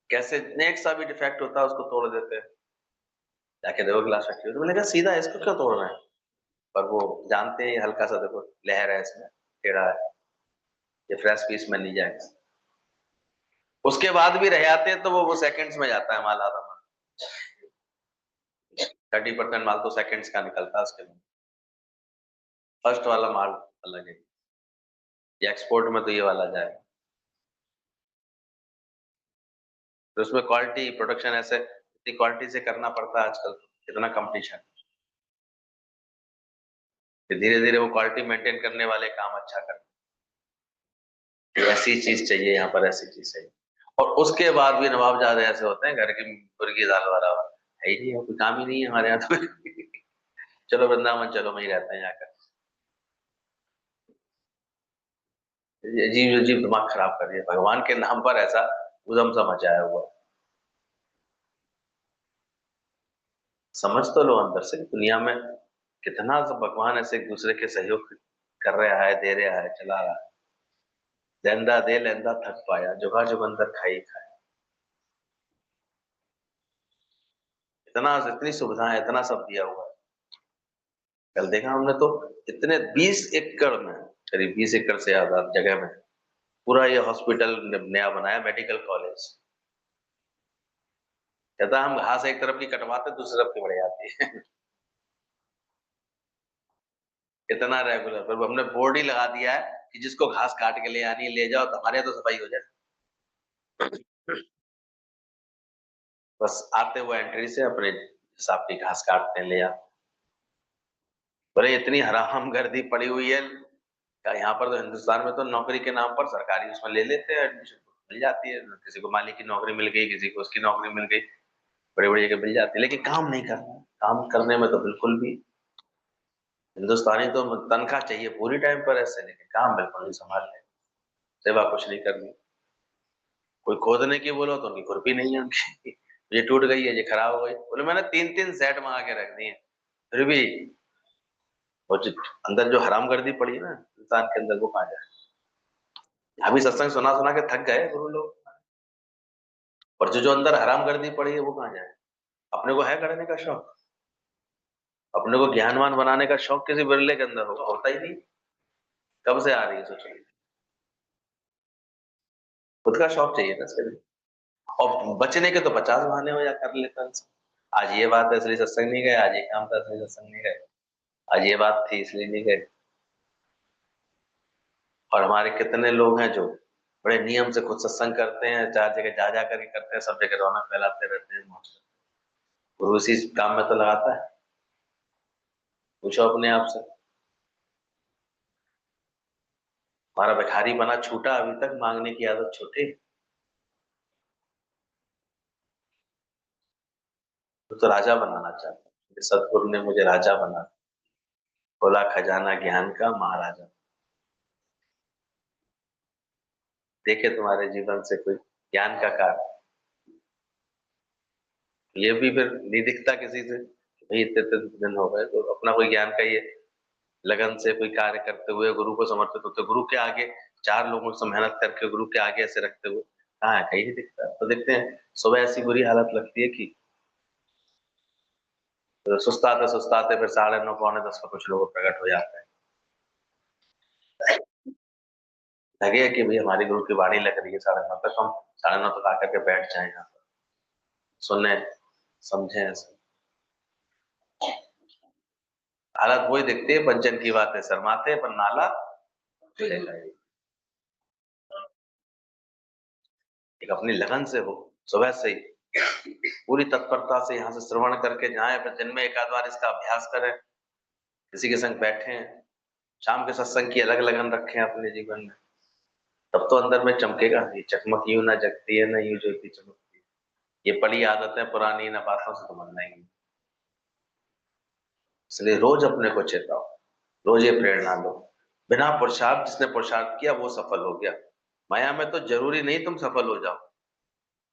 कैसे नेक सा भी डिफेक्ट होता है उसको तोड़ देते हैं, जाके देखो ग्लास फैक्ट्री, तो मैंने कहा सीधा इसको क्यों तोड़ रहे हैं, पर वो जानते हैं हल्का सा देखो लहर है इसमें, टेढ़ा है, ये फ्रेश पीस में नहीं जाएगा, उसके बाद भी रह आते हैं तो वो सेकंड्स में जाता है माल, आधा माल 30% माल तो सेकंड्स का निकलता है उसके, फर्स्ट वाला माल अलग है, ये एक्सपोर्ट में तो ये वाला जाए, तो उसमें क्वालिटी प्रोडक्शन ऐसे इतनी क्वालिटी से करना पड़ता है आजकल, इतना कंपटीशन, धीरे धीरे वो क्वालिटी मेंटेन करने वाले काम अच्छा करते हैं, ऐसी चीज चाहिए यहाँ पर, ऐसी चीज चाहिए, और उसके बाद भी नवाब ज्यादा ऐसे होते हैं घर की मुर्गी दाल वाला है ही नहीं, कोई काम ही नहीं है हमारे यहाँ तो चलो वृंदावन चलो वहीं रहते हैं जाकर, अजीब अजीब दिमाग खराब कर दिया भगवान के नाम पर, ऐसा उधम सा मचाया हुआ, समझ तो लो अंदर से दुनिया में कितना सब भगवान ऐसे एक दूसरे के सहयोग कर रहा है, दे रहा है, चला रहा है। लेंदा दे लेंदा थक पाया, जुगा जुगंदर खाई खाया। इतना, इतनी सुविधाएं, इतना सब दिया हुआ है। कल देखा हमने तो इतने 20 एकड़ में, करीब 20 एकड़ से ज्यादा जगह में पूरा ये हॉस्पिटल नया बनाया, मेडिकल कॉलेज। कहता हम घास एक तरफ की कटवाते, दूसरी तरफ की बढ़ जाती है। इतना रेगुलर, पर हमने बोर्ड ही लगा दिया है कि जिसको घास काट के ले आनी है ले जाओ, तो हमारे यहाँ तो सफाई हो जाए। बस आते हुए एंट्री से अपने हिसाब की घास काटते हैं, ले आते। पर ये इतनी हराम गर्दी पड़ी हुई है क्या, यहाँ पर तो हिंदुस्तान में तो नौकरी के नाम पर सरकारी उसमें ले लेते हैं एडमिशन, मिल जाती है, किसी को मालिक की नौकरी मिल गई, किसी को उसकी नौकरी मिल गई, बड़ी बड़ी जगह मिल जाती है, लेकिन काम नहीं करना। काम करने में तो बिल्कुल भी, हिंदुस्तानी तो तनख्वाह चाहिए पूरी टाइम पर ऐसे, लेकिन काम बिल्कुल नहीं संभालने, सेवा कुछ नहीं करनी। कोई खोदने की बोलो तो उनकी खुरपी नहीं है उनकी। ये टूट गई है, ये खराब हो गई, बोले मैंने 3-3 सेट मंगा के रख दिए, फिर भी वो जो अंदर जो हरामगर्दी पड़ी है ना इंसान के अंदर, वो कहाँ जाए। अभी सत्संग सुना सुना के थक गए गुरु लोग, और जो जो अंदर हरामगर्दी पड़ी है वो कहाँ जाए। अपने को है करने का शौक, अपने को ज्ञानवान बनाने का शौक किसी बिरले के अंदर होगा, होता ही नहीं। कब से आ रही है सोचो, खुद का शौक चाहिए ना सिर्फ। और बचने के तो 50 बहाने हो, या कर लेता इंसान। आज ये बात है इसलिए सत्संग नहीं गए, आज ये काम था इसलिए सत्संग नहीं गए, आज ये बात थी इसलिए नहीं गए। और हमारे कितने लोग हैं जो बड़े नियम से खुद सत्संग करते हैं, 4 जगह जा जा करके करते हैं, सब जगह रौनक फैलाते रहते हैं, मौज करते हैं। गुरु इसी काम में तो लगाता है। पूछो अपने आप से, हमारा भिखारी बना छूटा अभी तक, मांगने की आदत छूटी। तो राजा बनाना चाहता हूँ, सतगुरु ने मुझे राजा बना, खोला खजाना ज्ञान का महाराजा। देखे तुम्हारे जीवन से कोई ज्ञान का कार्य, ये भी फिर नहीं दिखता किसी से, भाई इतने इतने दिन हो गए, तो अपना कोई ज्ञान का ये लगन से कोई कार्य करते हुए, गुरु को समर्पित होते, गुरु के आगे 4 लोगों से मेहनत करके गुरु के आगे ऐसे रखते हुए, कहाँ है, कहीं नहीं दिखता। तो देखते हैं सुबह ऐसी बुरी हालत लगती है कि तो सुस्ताते सुस्ताते फिर 9:30 पौने 10 पर कुछ लोग प्रकट हो जाते हैं। लगे कि भाई हमारी गुरु की वाणी लग रही है 9:30 तक, हम 9:30 तक आकर के बैठ जाए यहाँ पर, सुने समझे ऐसे। हालत वही दिखती है, पंचन की बातें शर्माते पर नाला खुलेगा ही। एक अपनी लगन से हो, सुबह से ही पूरी तत्परता से यहाँ से श्रवण करके जाए, फिर दिन में 1 आध बार इसका अभ्यास करें, किसी के संग बैठे, शाम के सत्संग की अलग लगन रखें अपने जीवन में, तब तो अंदर में चमकेगा। ये चकमक यूं ना जगती है, ना यूं ज्योति चमकती है, ये पड़ी आदतें पुरानी, ना बातों से तो बनना ही नहीं। इसलिए रोज अपने को चेताओ, रोज ये प्रेरणा लो। बिना पुरुषार्थ, जिसने पुरुषार्थ किया वो सफल हो गया। माया में तो जरूरी नहीं तुम सफल हो जाओ,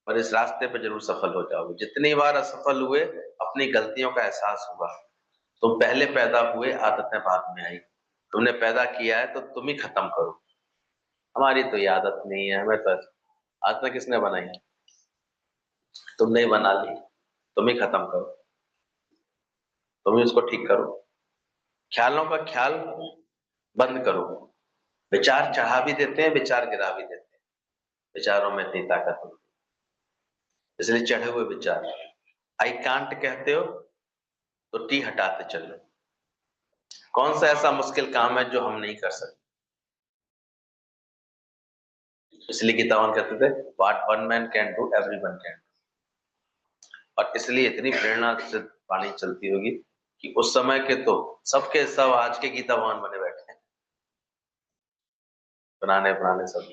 पर इस रास्ते पे जरूर सफल हो जाओगे। जितनी बार असफल हुए, अपनी गलतियों का एहसास हुआ। तुम पहले पैदा हुए, आदतें बाद में आई। तुमने पैदा किया है तो तुम ही खत्म करो। हमारी तो ये आदत नहीं है, हमें तो आदतें किसने बनाई है, तुमने ही बना ली। तुम ही खत्म करो, तुम ही उसको ठीक करो। ख्यालों का ख्याल बंद करो। विचार चढ़ा भी देते हैं, विचार गिरा भी देते हैं। विचारों में इतनी ताकत होती है, इसलिए चढ़े हुए विचार, आई कांट कहते हो तो टी हटाते चलो। कौन सा ऐसा मुश्किल काम है जो हम नहीं कर सकते। इसलिए गीतावन कहते थे, what one man can do everyone can. और इसलिए इतनी प्रेरणा से वाणी चलती होगी कि उस समय के तो सबके सब आज के गीतावान बने बैठे हैं, पुराने पुराने सब।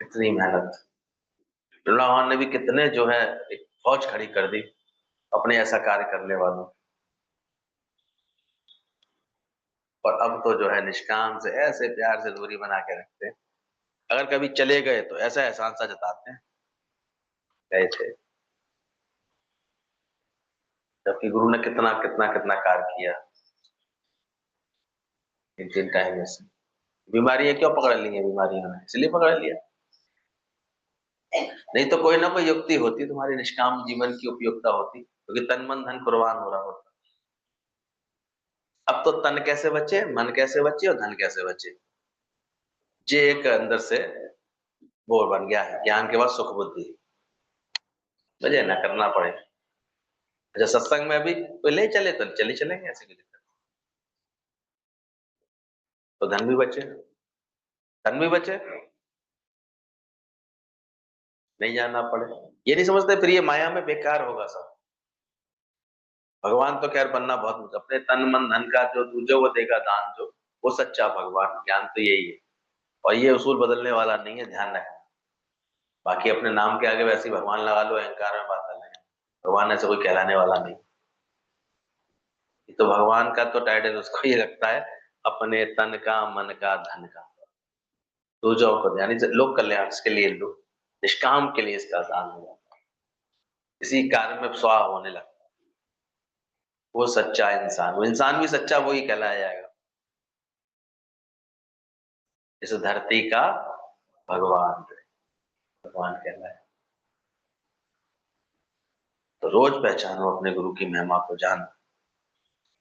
इतनी मेहनत, बिरला ने भी कितने जो है एक फौज खड़ी कर दी अपने ऐसा कार्य करने वालों। और अब तो जो है निष्काम से ऐसे प्यार से दूरी बना के रखते हैं, अगर कभी चले गए तो ऐसा एहसान सा जताते हैं, गए थे। जबकि गुरु ने कितना कितना कितना कार्य किया इन टाइम में से। बीमारियां क्यों पकड़ ली है? बीमारियों ने इसलिए पकड़ लिया, नहीं तो कोई ना कोई युक्ति होती, तुम्हारी निष्काम जीवन की उपयोगिता होती, क्योंकि तन मन धन कुर्बान हो रहा होता। अब तो तन कैसे बचे, मन कैसे बचे और धन कैसे बचे, ये एक अंदर से वो बन गया है। ज्ञान के बाद सुख बुद्धि, वजह ना करना पड़े। अच्छा, सत्संग में भी कोई ले चले तो चले चलेंगे, ऐसे की दिक्कत। तो धन भी बचे, धन भी बचे, नहीं जाना पड़े। ये नहीं समझते फिर ये माया में बेकार होगा सब। भगवान तो खैर बनना बहुत, अपने तन मन धन का जो तुझे वो देगा दान, जो वो सच्चा भगवान। ज्ञान तो यही है, और ये उसूल बदलने वाला नहीं है, ध्यान रखना। बाकी अपने नाम के आगे वैसे ही भगवान लगा लो, अहंकार में बात अलग है। भगवान ऐसे कोई कहलाने वाला नहीं। ये तो भगवान का तो टाइटल उसको ये लगता है, अपने तन का मन का धन का दूजों को, यानी लोक कल्याण के लिए, लोग निष्काम के लिए इसका दान हो जाता है, इसी कार्य में स्वाह होने लगता है। वो सच्चा इंसान, वो इंसान भी सच्चा वही कहलाया जाएगा, इस धरती का भगवान, भगवान कहलाए। तो रोज पहचानो अपने गुरु की महिमा को, जानो,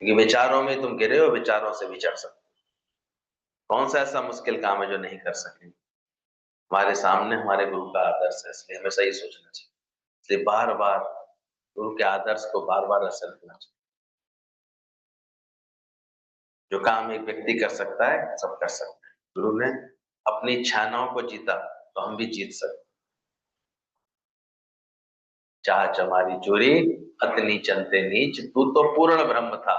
क्योंकि विचारों में तुम गिरे हो, विचारों से विचर सकते। कौन सा ऐसा मुश्किल काम है जो नहीं कर सकेंगे? हमारे सामने हमारे गुरु का आदर्श है, इसलिए हमेशा ये सोचना चाहिए, इसलिए बार बार गुरु के आदर्श को बार बार असर करना चाहिए। जो काम एक व्यक्ति कर सकता है, सब कर सकते हैं। गुरु ने अपनी इच्छाओं को जीता, तो हम भी जीत सकते। चाह चमारी चोरी अतनी चलते नीच, तू तो पूर्ण ब्रह्म था,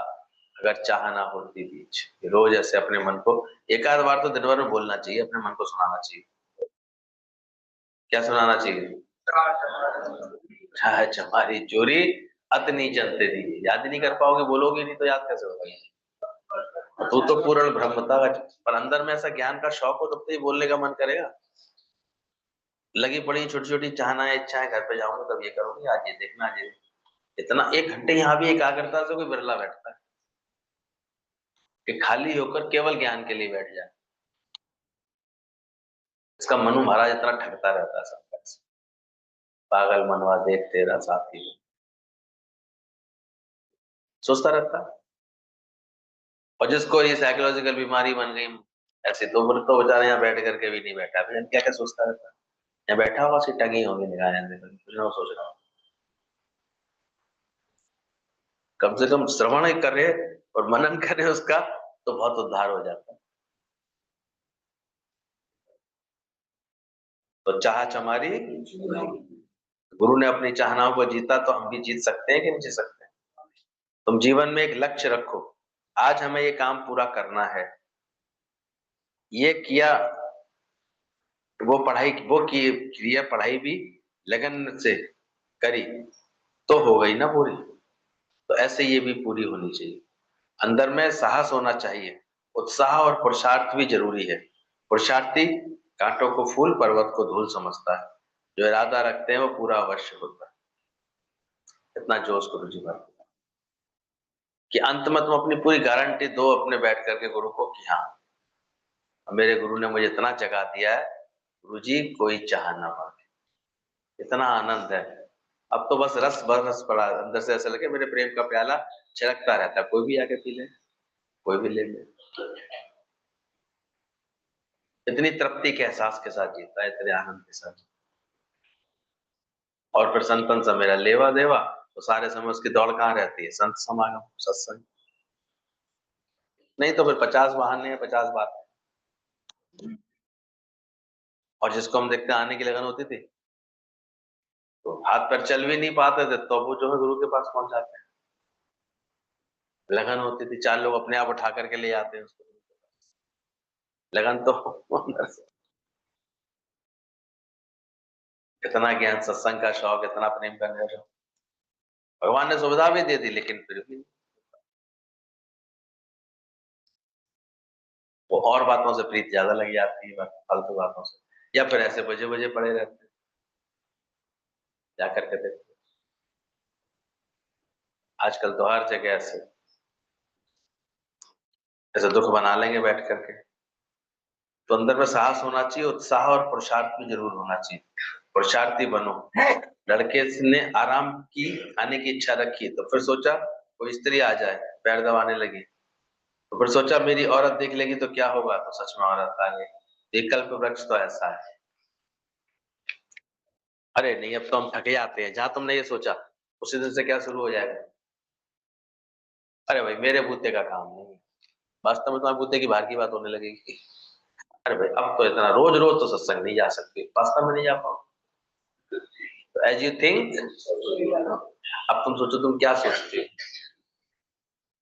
अगर चाह ना होती बीच। रोज ऐसे अपने मन को एक आध बार तो दिन भर में बोलना चाहिए, अपने मन को सुनाना चाहिए। क्या सुनाना चाहिए? चाह चमारी चोरी अतनी चलते दी। याद ही नहीं कर पाओगे, बोलोगे नहीं तो याद कैसे होगा? तू तो पूर्ण ब्रह्म था, पर अंदर में ऐसा ज्ञान का शौक हो तब तो ये बोलने का मन करेगा। लगी पड़ी छोटी छोटी चाहनाएं इच्छाएं, घर पे जाऊंगा तब ये करूंगी, आज ये देखना, आज ये। इतना एक घंटे यहाँ भी एकाग्रता से कोई बिरला बैठता है कि खाली होकर केवल ज्ञान के लिए बैठ जाए। इसका मनु महाराज इतना ठगता रहता है सबका, पागल मनवा देख तेरा साथी, सोचता रहता है। और जिसको ये साइकोलॉजिकल बीमारी बन गई ऐसे, तो बेचारा यहाँ बैठ करके भी नहीं बैठा, क्या क्या सोचता रहता है। यहाँ बैठा हुआ सी टंगी होगी निगाहें, कुछ ना सोच रहा हूँ। कम से कम श्रवण ही करे और मनन करे उसका, तो बहुत उद्धार हो जाता है। तो चाह चमारी, गुरु ने अपनी चाहनाओं को जीता, तो हम भी जीत सकते हैं कि नहीं जीत सकते? तुम जीवन में एक लक्ष्य रखो, आज हमें ये काम पूरा करना है, ये किया, वो की क्रिया पढ़ाई भी लगन से करी, तो हो गई ना पूरी। तो ऐसे ये भी पूरी होनी चाहिए। अंदर में साहस होना चाहिए, उत्साह और पुरुषार्थ भी जरूरी है। पुरुषार्थी कांटों को फूल, पर्वत को धूल समझता है। जो इरादा रखते हैं वो पूरा अवश्य होता है। इतना जोश गुरु जी भर कि अंत में तुम अपनी पूरी गारंटी दो अपने बैठ करके गुरु को, कि हाँ मेरे गुरु ने मुझे इतना जगा दिया है, गुरु जी कोई चाह ना मांगे। इतना आनंद है। अब तो बस रस बरस पड़ा अंदर से, ऐसा लगे मेरे प्रेम का प्याला छलकता रहता है, कोई भी आके पी ले, कोई भी ले ले। इतनी तृप्ति के एहसास के साथ जीता है, इतने आनंद के साथ। और फिर संतन से मेरा लेवा देवा, तो सारे समय उसकी दौड़ कहाँ रहती है? संत समागम, सत्संग। नहीं तो फिर 50 बहाने हैं, 50 बात। और जिसको हम देखते आने की लगन होती थी, तो हाथ पैर चल भी नहीं पाते थे, तो वो जो है गुरु के पास पहुंच जाते हैं। लगन होती थी, 4 लोग अपने आप उठा करके ले आते हैं उसको। लगन तो अंदर से, इतना ज्ञान, सत्संग का शौक, इतना प्रेम करने का शौक। भगवान ने सुविधा भी दे दी, लेकिन फिर भी वो और बातों से प्रीत ज्यादा लग जाती है, फालतू बातों से, या फिर ऐसे बजे बजे पड़े रहते हैं। जा करके देखो, आजकल तो हर जगह ऐसे दुख बना लेंगे बैठ करके। तो अंदर में साहस होना चाहिए, उत्साह और पुरुषार्थ भी जरूर होना चाहिए। पुरुषार्थी बनो। लड़के ने आराम की, आने की इच्छा रखी, तो फिर सोचा कोई स्त्री आ जाए, पैर दबाने लगी, तो फिर सोचा मेरी औरत देख लेगी तो क्या होगा, तो सच में औरत आ गई। एक कल्प वृक्ष तो ऐसा है। अरे नहीं, अब तो हम थके जाते हैं, जहां तुमने ये सोचा उसी दिन से क्या शुरू हो जाएगा। अरे भाई मेरे बूते का काम नहीं है। वास्तव में तुम्हारे बूते की बाहर की बात होने लगेगी। अरे भाई अब तो इतना रोज रोज तो सत्संग नहीं जा सकते, वास्तव में नहीं जा पाओ। तो एज यू थिंक, अब तुम सोचो तुम क्या सोचते हो।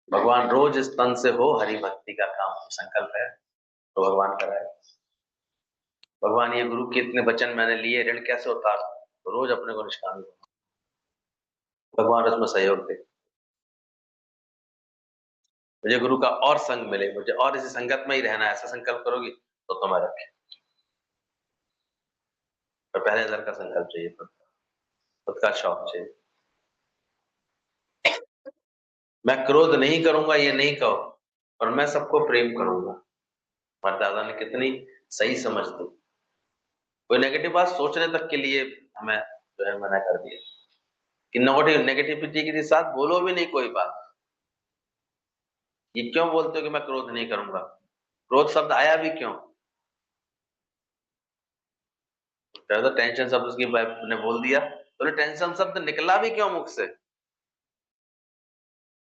भगवान रोज इस तन से हो हरि भक्ति का काम संकल्प है, तो भगवान कराए। भगवान ये गुरु के इतने वचन मैंने लिए, ऋण कैसे उतार, तो रोज अपने को निष्काम करो। भगवान उसमें सहयोग दे, मुझे गुरु का और संग मिले, मुझे और इसी संगत में ही रहना है, ऐसा संकल्प करोगी तो तुम्हें रखे। पर पहले अंदर का संकल्प चाहिए, खुद का शौक चाहिए। मैं क्रोध नहीं करूंगा ये नहीं कहो, और मैं सबको प्रेम करूंगा। हमारे दादा ने कितनी सही समझ दी। कोई नेगेटिव बात सोचने तक के लिए हमें जो है मना कर दिया कि नेगेटिविटी के साथ बोलो भी नहीं कोई बात। ये क्यों बोलते हो कि मैं क्रोध नहीं करूंगा, क्रोध शब्द आया भी क्यों। तो टेंशन शब्द उसकी वाइफ ने बोल दिया, तो टेंशन शब्द निकला भी क्यों मुख से,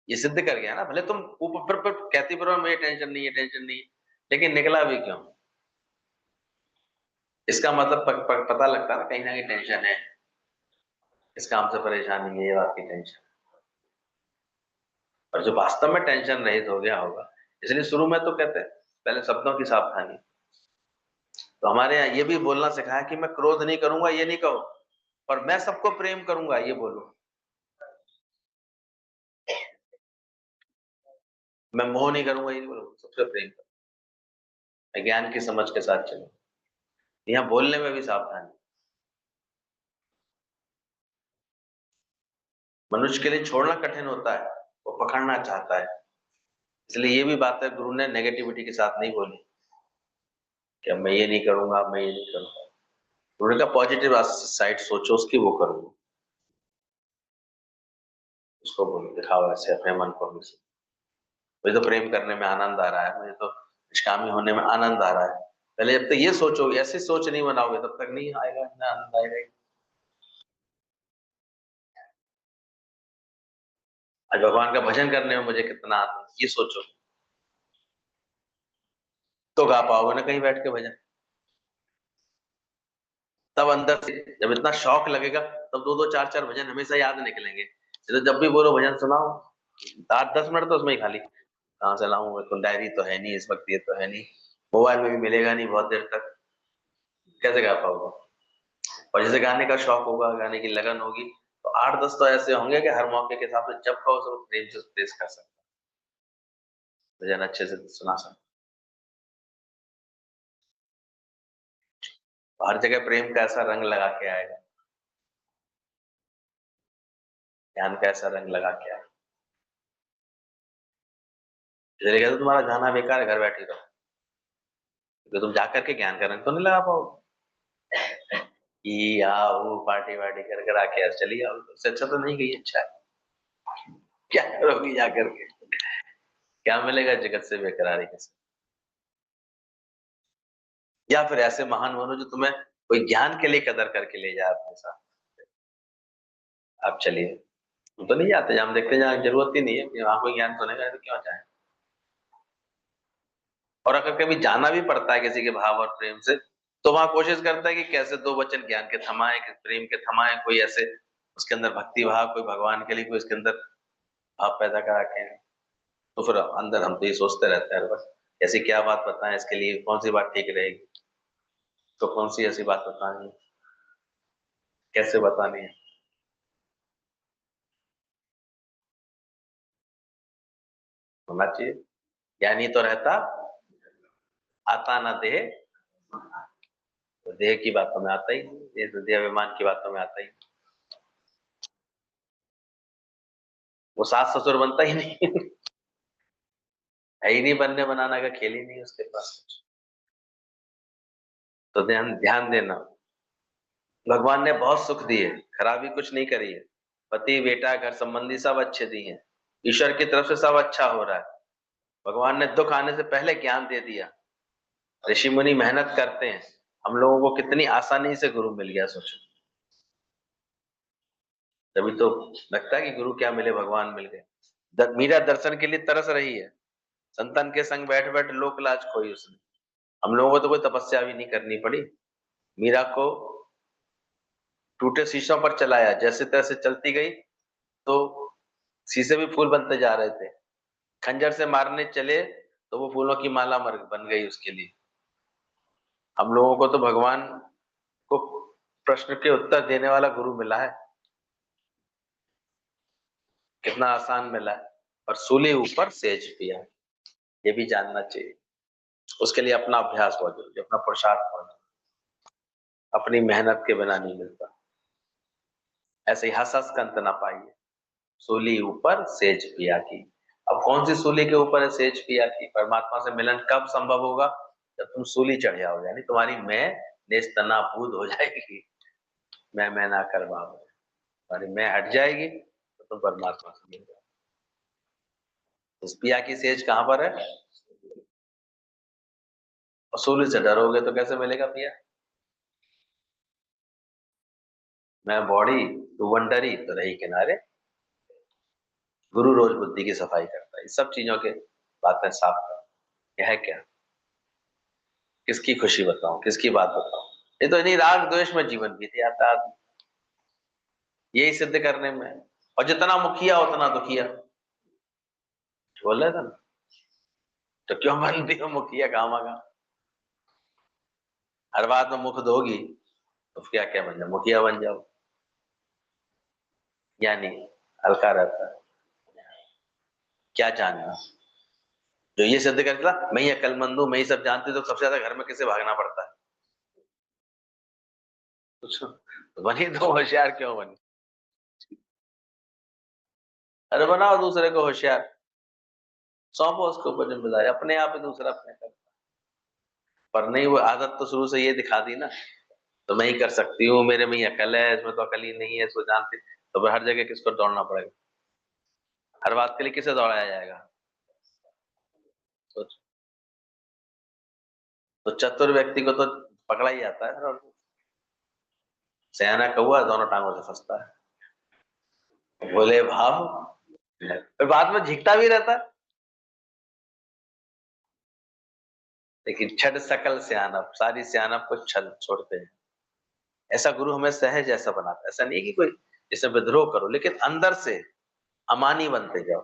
ये सिद्ध कर गया ना। भले तुम ऊपर पर कहती फिरो मुझे टेंशन नहीं है, टेंशन नहीं है, लेकिन निकला भी क्यों। इसका मतलब पता लगता है ना कहीं टेंशन है, इस काम से परेशानी है, ये बात की टेंशन। और जो वास्तव में टेंशन रहित हो गया होगा, इसलिए शुरू में तो कहते हैं पहले शब्दों की सावधानी। तो हमारे यहाँ ये भी बोलना सिखाया कि मैं क्रोध नहीं करूंगा ये नहीं कहो, और मैं सबको प्रेम करूंगा ये बोलो। मैं मोह नहीं करूंगा ये नहीं बोलो, सबसे प्रेम करूं, ज्ञान की समझ के साथ चलो। यहाँ बोलने में भी सावधानी। मनुष्य के लिए छोड़ना कठिन होता है, वो पकड़ना चाहता है। इसलिए ये भी बात है गुरु ने नेगेटिविटी के साथ नहीं बोली कि अब मैं ये नहीं करूंगा, मैं ये नहीं करूंगा। गुरु ने कहा पॉजिटिव साइड सोचो उसकी, वो करो, उसको बोलो, दिखाओ ऐसे अपने मन को। मुझे तो प्रेम करने में आनंद आ रहा है, मुझे तो निष्कामी होने में आनंद आ रहा है। पहले जब तक ये सोचोगे, ऐसी सोच नहीं बनाओगे, तब तक नहीं आएगा, इतना आनंद आएगा। आज भगवान का भजन करने में मुझे कितना आनंद, ये सोचो, तो गा पाओगे ना कहीं बैठ के भजन। तब अंदर से जब इतना शौक लगेगा, तब दो दो चार चार भजन हमेशा याद निकलेंगे। तो जब भी बोलो भजन सुनाओ, 8-10 मिनट तो उसमें ही खाली, कहाँ से लाऊं, तो डायरी तो है नहीं इस वक्त, ये तो है नहीं, मोबाइल में भी मिलेगा नहीं बहुत देर तक, कैसे गा पाओगे। और जैसे गाने का शौक होगा, गाने की लगन होगी, तो 8-10 तो ऐसे होंगे कि हर मौके के हिसाब से जब कहो सब प्रेम से पेश कर सकते, भजन अच्छे से सुना सकते। तो हर जगह प्रेम का ऐसा रंग लगा के आएगा, ज्ञान का ऐसा रंग लगा के आएगा। इसलिए कहते तुम्हारा जाना बेकार है, घर बैठे रहो, क्योंकि तुम जाकर के ज्ञान का रंग तो नहीं लगा पाओगे। आओ पार्टी वार्टी कर कर आके यार चली आओ, उससे अच्छा तो नहीं गई, अच्छा है। क्या करोगी जाकर के, क्या मिलेगा जगत से बेकरारी के साथ। या फिर ऐसे महान बनो जो तुम्हें कोई ज्ञान के लिए कदर करके ले जाए अपने साथ। आप चलिए, हम तो नहीं जाते, हम देखते हैं जहाँ जरूरत ही नहीं है कि वहां कोई ज्ञान सुनेगा तो क्यों जाए। और अगर कभी जाना भी पड़ता है किसी के भाव और प्रेम से, तो वहां कोशिश करता है कि कैसे दो वचन ज्ञान के थमाए, प्रेम के थमाए, कोई ऐसे उसके अंदर भक्ति भाव, कोई भगवान के लिए कोई इसके अंदर भाव पैदा करा के। तो फिर अंदर हम तो ये सोचते रहते हैं बस ऐसी क्या बात बताएं इसके लिए, कौन सी बात ठीक रहेगी, तो कौन सी ऐसी बात बतानी है, कैसे बतानी है। होना चाहिए, ज्ञानी तो रहता आता ना दे, तो देह की बातों में आता ही नहीं, ये तो देह अभिमान की बातों में आता ही। वो सास ससुर बनता ही नहीं है ही नहीं, बनने बनाना का खेल ही नहीं उसके पास। तो ध्यान ध्यान देना, भगवान ने बहुत सुख दिए, खराबी कुछ नहीं करी है। पति बेटा घर संबंधी सब अच्छे दिए हैं, ईश्वर की तरफ से सब अच्छा हो रहा है। भगवान ने दुख आने से पहले ज्ञान दे दिया। ऋषि मुनि मेहनत करते हैं, हम लोगों को कितनी आसानी से गुरु मिल गया, सोचो। तभी तो लगता है कि गुरु क्या मिले, भगवान मिल गए। मीरा दर्शन के लिए तरस रही है, संतान के संग बैठ बैठ लोक लाज खोई उसने। हम लोगों को तो कोई तपस्या भी नहीं करनी पड़ी। मीरा को टूटे शीशों पर चलाया, जैसे तैसे चलती गई तो शीशे भी फूल बनते जा रहे थे। खंजर से मारने चले तो वो फूलों की माला मर बन गई उसके लिए। हम लोगों को तो भगवान को प्रश्न के उत्तर देने वाला गुरु मिला है, कितना आसान मिला है। और सूली ऊपर सेज पिया, ये भी जानना चाहिए। उसके लिए अपना अभ्यास बहुत जरूरी, अपना पुरुषार्थ बहुत जरूरी। अपनी मेहनत के बिना नहीं मिलता। ऐसे ही हंस हंस कंत ना पाइए, सूली ऊपर सेज पिया की। अब कौन सी सूली के ऊपर है सेज पिया की? परमात्मा से मिलन कब संभव होगा? जब तुम सूली चढ़ जाओगे, यानी तुम्हारी मैं नेस्तनाबूद हो जाएगी। मैं ना कर बाबू, तुम्हारी मैं हट जाएगी तो तुम परमात्मा से मिल जाओगे। इस पिया की सेज कहां पर है? और सूली से डरोगे तो कैसे मिलेगा पिया? मैं बॉडी तू वंडरी तो रही किनारे। गुरु रोज बुद्धि की सफाई करता है, सब चीजों के बातें साफ कर। यह है क्या? किसकी खुशी बताऊं, किसकी बात बताऊं? ये तो इन्हीं राग द्वेष में जीवन बीत जाता है आदमी, यही सिद्ध करने में। और जितना मुखिया उतना दुखिया, बोल रहे थे ना। तो क्यों बनती हो मुखिया कामा का? हर बात में मुख दोगी तो क्या क्या बन जाओ, मुखिया बन जाओ। यानी हल्का रहता है। क्या जानना? जो ये सिद्ध करता मैं ही अक्लमंद हूं, मैं ही सब जानती हूं, तो सबसे ज्यादा घर में किसे भागना पड़ता है? पूछो। तो बनी तो होशियार क्यों बनी? अरे बनाओ दूसरे को होशियार, सौंपो उसके ऊपर जिम्मेदारी, अपने आप ही दूसरा अपने कर। पर नहीं, वो आदत तो शुरू से ये दिखा दी ना, तो मैं ही कर सकती हूँ, मेरे में ही अकल है, इसमें तो अकल ही नहीं है, इसको जानती। तो फिर हर जगह किसको दौड़ना पड़ेगा? हर बात के लिए किसे दौड़ाया जाएगा? सोच। तो चतुर व्यक्ति को तो पकड़ा ही जाता है, और सयाना कौआ दोनों टांगों से फंसता है। भोले भाव, फिर बाद में झिकता भी रहता है। लेकिन छड़ सकल सियानप, सारी सियानप को छल छोड़ते हैं। ऐसा गुरु हमें सहज ऐसा बनाता है। ऐसा नहीं कि कोई जैसे विद्रोह करो, लेकिन अंदर से अमानी बनते जाओ।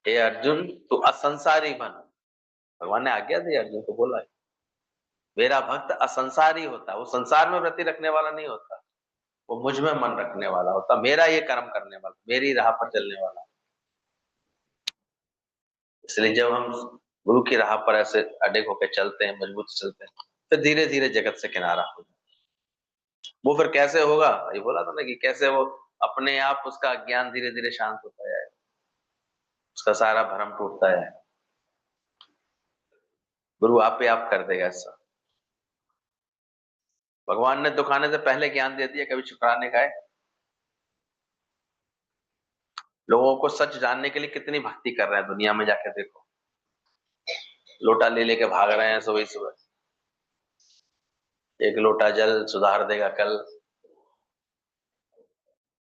हे अर्जुन तू असंसारी बन, भगवान ने आज्ञा दी, अर्जुन को बोला है। मेरा भक्त असंसारी होता है, वो संसार में वृत्ति रखने वाला नहीं होता, वो मुझ में मन रखने वाला होता, मेरा ये कर्म करने वाला, मेरी राह पर चलने वाला। इसलिए जब हम गुरु की राह पर ऐसे अडिग होकर चलते हैं, मजबूत से चलते हैं, फिर धीरे धीरे जगत से किनारा हो जाए। वो फिर कैसे होगा? ये बोला था ना कि कैसे वो अपने आप उसका ज्ञान धीरे धीरे शांत होता है, उसका सारा भ्रम टूटता है। गुरु आप पे आप कर देगा ऐसा। भगवान ने दुखाने से पहले ज्ञान दे दिया, कभी शुक्राने का है? लोगों को सच जानने के लिए कितनी भक्ति कर रहे हैं दुनिया में, जाके देखो। लोटा ले लेके भाग रहे हैं सुबह सुबह, एक लोटा जल सुधार देगा कल।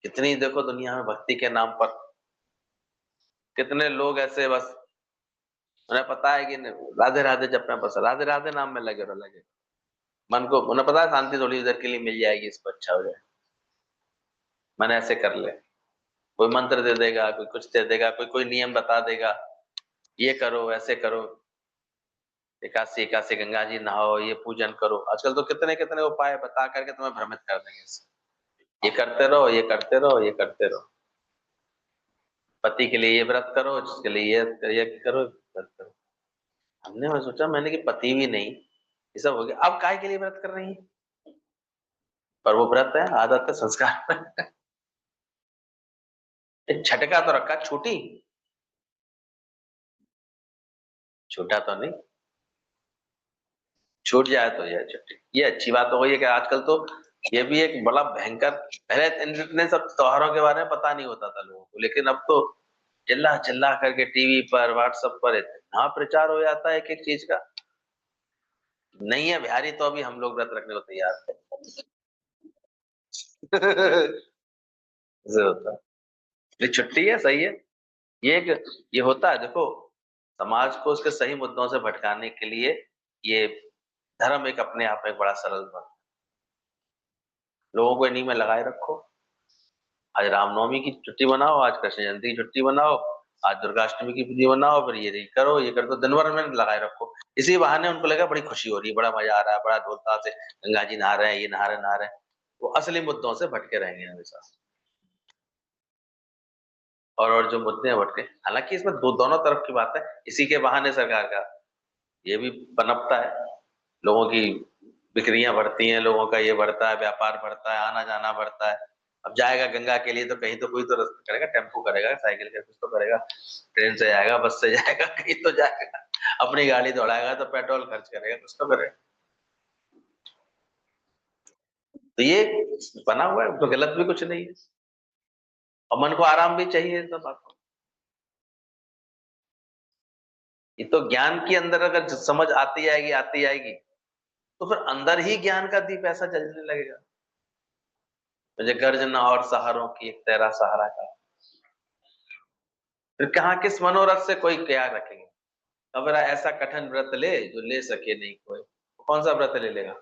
कितनी देखो दुनिया में भक्ति के नाम पर कितने लोग ऐसे, बस उन्हें पता है कि राधे राधे जपना, बस राधे राधे नाम में लगे रहो, लगे। मन को उन्हें पता है शांति थोड़ी देर के लिए मिल जाएगी, इसको अच्छा हो जाए, मन ऐसे कर ले। कोई मंत्र दे देगा, कोई कुछ दे देगा, कोई कोई नियम बता देगा, ये करो ऐसे करो, एकादशी एकादशी गंगा जी नहाओ, ये पूजन करो। आजकल तो कितने कितने उपाय बता करके तुम्हें भ्रमित कर देंगे इससे। ये करते रहो, ये करते रहो, ये करते रहो। पति के लिए ये व्रत करो, जिसके लिए ये करो, व्रत करो। हमने मैं सोचा, मैंने कि पति भी नहीं, ये सब हो गया, अब काय के लिए व्रत कर रही है? पर वो व्रत है, आदत है, संस्कार है। छटका तो रखा, छूटी, छूटा तो नहीं, छूट जाए तो यह छुट्टी। ये अच्छी बात हो गई है कि आजकल तो ये भी एक बड़ा भयंकर, पहले इतने सब त्योहारों के बारे में पता नहीं होता था लोगों को, लेकिन अब तो चिल्ला चिल्ला करके टीवी पर, व्हाट्सएप पर इतना प्रचार हो जाता है एक एक चीज का। नहीं है बिहारी तो अभी हम लोग व्रत रखने को तैयार हैं। ऐसे होता है। ये छुट्टी है, सही है। ये एक, ये होता है देखो, समाज को उसके सही मुद्दों से भटकाने के लिए ये धर्म एक अपने आप में एक बड़ा सरल बन, लोगों को इन्हीं में लगाए रखो। आज रामनवमी की छुट्टी बनाओ, आज कृष्ण जयंती की छुट्टी बनाओ, आज दुर्गाष्टमी की छुट्टी बनाओ, फिर ये नहीं करो, ये कर दो, दिन भर में लगाए रखो। इसी बहाने उनको लगा बड़ी खुशी हो रही है, बड़ा मजा आ रहा है, बड़ा धूमधाम से गंगा जी नहा रहे हैं, ये नहा रहे हैं। वो असली मुद्दों से भटके रहेंगे हमेशा। और जो मुद्दे हैं भटके, हालांकि इसमें दोनों तरफ की बात है। इसी के बहाने सरकार का ये भी पनपता है, लोगों की बिक्रियां बढ़ती हैं, लोगों का ये बढ़ता है, व्यापार बढ़ता है, आना जाना बढ़ता है। अब जाएगा गंगा के लिए तो कहीं तो कोई तो रास्ता करेगा, टेम्पो करेगा, साइकिल का कुछ तो करेगा, ट्रेन से जाएगा, बस से जाएगा, कहीं तो जाएगा, अपनी गाड़ी दौड़ाएगा तो पेट्रोल खर्च करेगा, कुछ तो करेगा। तो ये बना हुआ है तो गलत भी कुछ नहीं है, और मन को आराम भी चाहिए इन सब बातों। ये तो ज्ञान के अंदर अगर समझ आती जाएगी तो फिर अंदर ही ज्ञान का दीप ऐसा जलने लगेगा, मुझे गर्जना और सहारों की एक तेरा सहारा का। फिर कहाँ किस मनोरथ से कोई क्या रखेंगे। अब ऐसा कठिन व्रत ले जो ले सके नहीं कोई, कौन सा व्रत ले लेगा?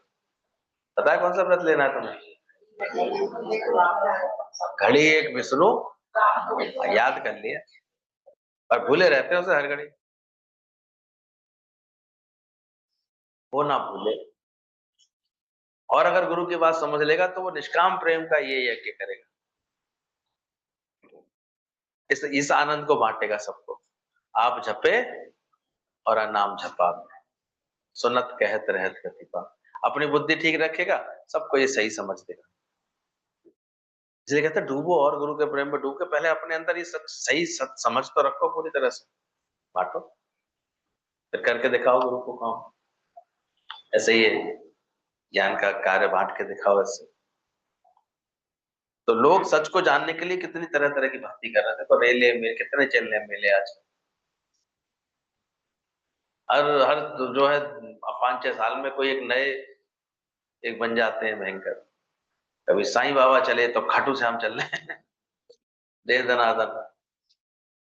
पता है कौन सा व्रत लेना है तुम्हें? घड़ी एक विष्णु, याद कर लिया, और भूले रहते हो उसे हर घड़ी, वो ना भूले। और अगर गुरु की बात समझ लेगा तो वो निष्काम प्रेम का ये यज्ञ करेगा, इस आनंद को बांटेगा सबको। आप जपे और नाम जपा, सुनत कहत रहत प्रतिपा। अपनी बुद्धि ठीक रखेगा, सबको ये सही समझ देगा। इसलिए कहते हैं डूबो और गुरु के प्रेम में डूब के पहले अपने अंदर ये सही समझ तो रखो, पूरी तरह से बांटो, फिर करके दिखाओ गुरु को काम। ऐसे ही है, ज्ञान का कार्य बांट के दिखाओ ऐसे। तो लोग सच को जानने के लिए कितनी तरह तरह की भक्ति कर रहे थे, तो रेले में कितने चलने मिले आज। हर हर जो है 5-6 साल में कोई एक नए एक बन जाते हैं भयंकर। कभी साईं बाबा चले तो खाटू श्याम चल रहे हैं, दे दनादन,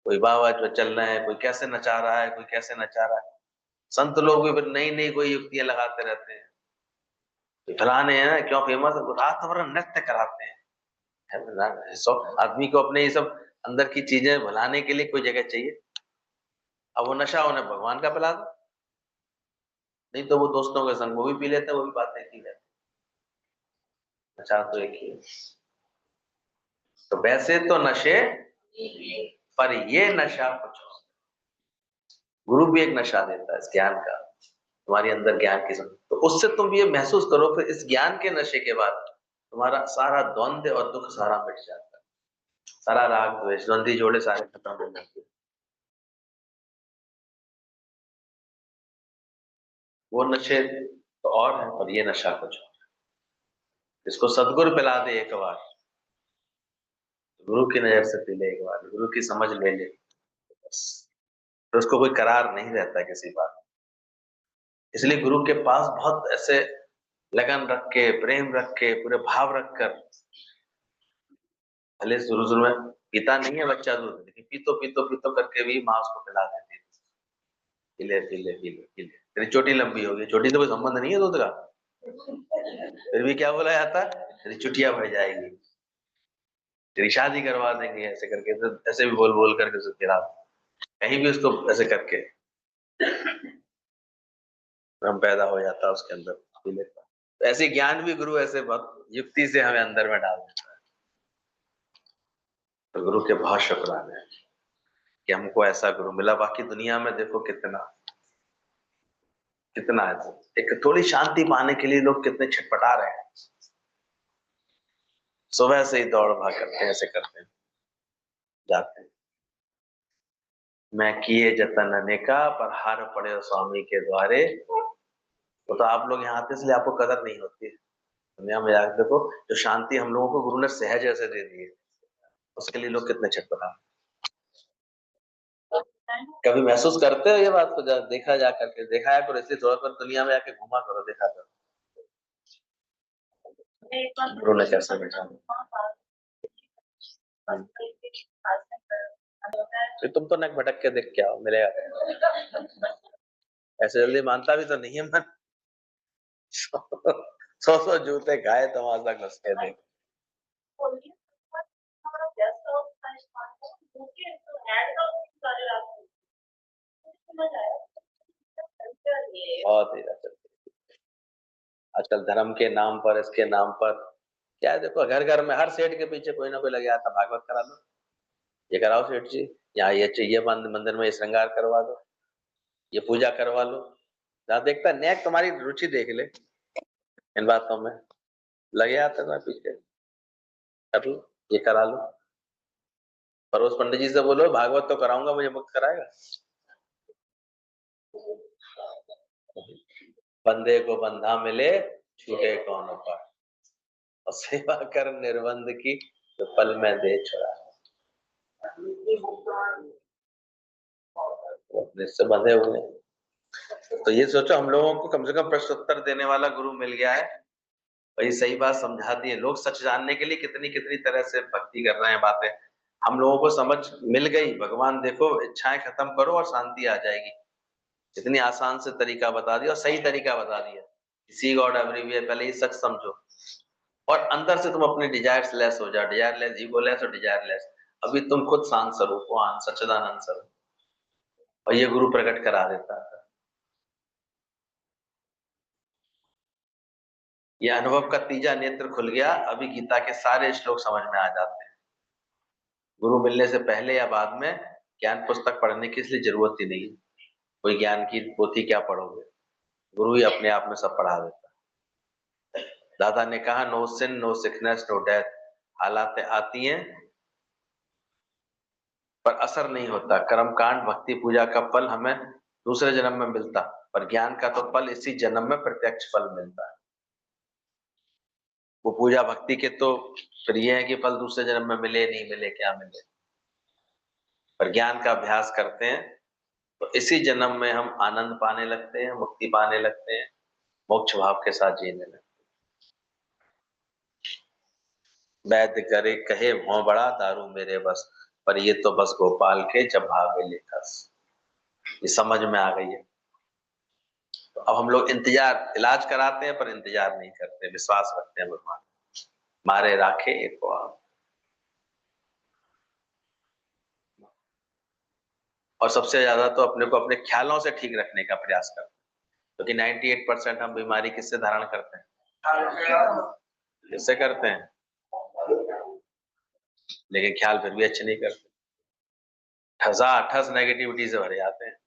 कोई बाबा जो चल रहे हैं, कोई कैसे नचा रहा है, कोई कैसे नचा रहा है। संत लोग भी फिर नई नई कोई युक्तियां लगाते रहते हैं, फलाने हैं क्यों फेमस है, रात भर नृत्य कराते हैं। सब आदमी को अपने ये सब अंदर की चीजें भुलाने के लिए कोई जगह चाहिए। अब वो नशा उन्हें भगवान का पिला दो, नहीं तो वो दोस्तों के संग वो भी पी लेते हैं, वो भी बातें की जाती हैं। नशा तो एक ही है। तो वैसे तो नशे, पर ये नशा कुछ और। गुरु भी एक नशा देता है इस ज्ञान का, तुम्हारे अंदर ज्ञान की तो उससे तुम ये महसूस करो, फिर इस ज्ञान के नशे के बाद तुम्हारा सारा द्वंद्व और दुख सारा मिट जाता है, सारा राग द्वेष द्वंद्वी जोड़े सारे खत्म हो जाते हैं। वो नशे तो और है, और ये नशा कुछ और। इसको सदगुरु पिला दे एक बार, गुरु की नजर से पी ले एक बार, गुरु की समझ ले ले, बस। तो उसको कोई करार नहीं रहता किसी बात। इसलिए गुरु के पास बहुत ऐसे लगन रख के, प्रेम रख के, पूरे भाव रख कर, भले शुरू शुरू में पीता नहीं है बच्चा दूध, लेकिन पीतो पीतो पीतो करके भी माँ उसको पिला देती है, पी ले पी ले पी ले पी ले, तेरी चोटी लंबी होगी, चोटी से कोई संबंध नहीं है दूध का, फिर भी क्या बोला जाता है, तेरी चुटिया भर जाएगी, तेरी शादी करवा देंगे, ऐसे करके, तो ऐसे भी बोल बोल करके उसे पिला, कहीं भी उसको ऐसे करके भ्रम पैदा हो जाता है उसके अंदर, पी लेता। तो ऐसे ज्ञान भी गुरु ऐसे बहुत युक्ति से हमें अंदर में डाल देता है। तो गुरु के बहुत शुक्राने हैं कि हमको ऐसा गुरु मिला। बाकी दुनिया में देखो कितना कितना है, एक थोड़ी शांति पाने के लिए लोग कितने छटपटा रहे हैं, सुबह से ही दौड़ भाग करते हैं, ऐसे करते हैं। जाते हैं। मैं किए जतन अनेका पर हार पड़े स्वामी के द्वारे। वो तो आप लोग यहाँ आते इसलिए आपको कदर नहीं होती है दुनिया में जाकर देखो। जो शांति हम लोगों को गुरु ने सहज ऐसे दे दी है, उसके लिए लोग कितने छटपटा। कभी महसूस करते हो ये बात को? देखा जा करके देखा करो, इसलिए थोड़ा सा दुनिया में आके घुमा करो, देखा करो गुरु ने कैसे बैठा। तो तुम तो नक भटक के देख के आओ, मिलेगा। ऐसे जल्दी मानता भी तो नहीं है मन। सौ सौ जूते खाए तमाशा घुस के देख। बहुत ही अच्छा। आजकल धर्म के नाम पर, इसके नाम पर क्या है, देखो घर घर में हर सेठ के पीछे कोई ना कोई लगे आता, भागवत करा दो, ये कराओ सेठ जी, यहाँ ये चाहिए, मंदिर में ये श्रृंगार करवा दो, ये पूजा करवा लो। जहाँ देखता नेक तुम्हारी रुचि देख ले इन बातों में, लगे आते ना पीछे, कर लो, ये करा लो। पर उस पंडित जी से बोलो भागवत तो कराऊंगा, मुझे मुक्त कराएगा? बंदे को बंधा मिले, छूटे कौन उपाय, और सेवा कर निर्बंध की, तो पल में दे छुड़ा। वो अपने से बंधे हुए हैं। तो ये सोचो हम लोगों को कम से कम प्रश्नोत्तर देने वाला गुरु मिल गया है, वही सही बात समझा दी है। लोग सच जानने के लिए कितनी कितनी तरह से भक्ति कर रहे हैं, बातें हम लोगों को समझ मिल गई। भगवान देखो, इच्छाएं खत्म करो और शांति आ जाएगी। इतनी आसान से तरीका बता दिया और सही तरीका बता दिया। सी गॉड एवरीवेयर, पहले ये सच समझो और अंदर से तुम अपने डिजायर्स लेस हो जाओ। डिजायर लेस, ईगो लेस और डिजायर लेस। अभी तुम खुद शांत स्वरूप हो, सच्चिदानंद स्वरूप, और ये गुरु प्रकट करा देता है। ये अनुभव का तीजा नेत्र खुल गया, अभी गीता के सारे श्लोक समझ में आ जाते हैं। गुरु मिलने से पहले या बाद में ज्ञान पुस्तक पढ़ने की इसलिए जरूरत ही नहीं। कोई ज्ञान की पोथी क्या पढ़ोगे, गुरु ही अपने आप में सब पढ़ा देता है। दादा ने कहा no sin no sickness no death, हालातें आती हैं पर असर नहीं होता। कर्म कांड भक्ति पूजा का फल हमें दूसरे जन्म में मिलता, पर ज्ञान का तो फल इसी जन्म में प्रत्यक्ष फल मिलता है। वो पूजा भक्ति के तो फिर ये है कि फल दूसरे जन्म में मिले नहीं मिले क्या मिले, पर ज्ञान का अभ्यास करते हैं तो इसी जन्म में हम आनंद पाने लगते हैं, मुक्ति पाने लगते हैं, मोक्ष भाव के साथ जीने लगते हैं। वैद्य करे कहे भौं बड़ा दारू मेरे बस, पर ये तो बस गोपाल के जब भागे लेखस। ये समझ में आ गई है। तो अब हम लोग इंतजार, इलाज कराते हैं पर इंतजार नहीं करते, विश्वास रखते हैं भगवान मारे राखे एक आप। और सबसे ज्यादा तो अपने को अपने ख्यालों से ठीक रखने का प्रयास करते हैं, क्योंकि 98% हम बीमारी किससे धारण करते हैं, किससे करते हैं, लेकिन ख्याल फिर भी अच्छे नहीं करते, ठसा ठस नेगेटिविटी से भरे आते हैं।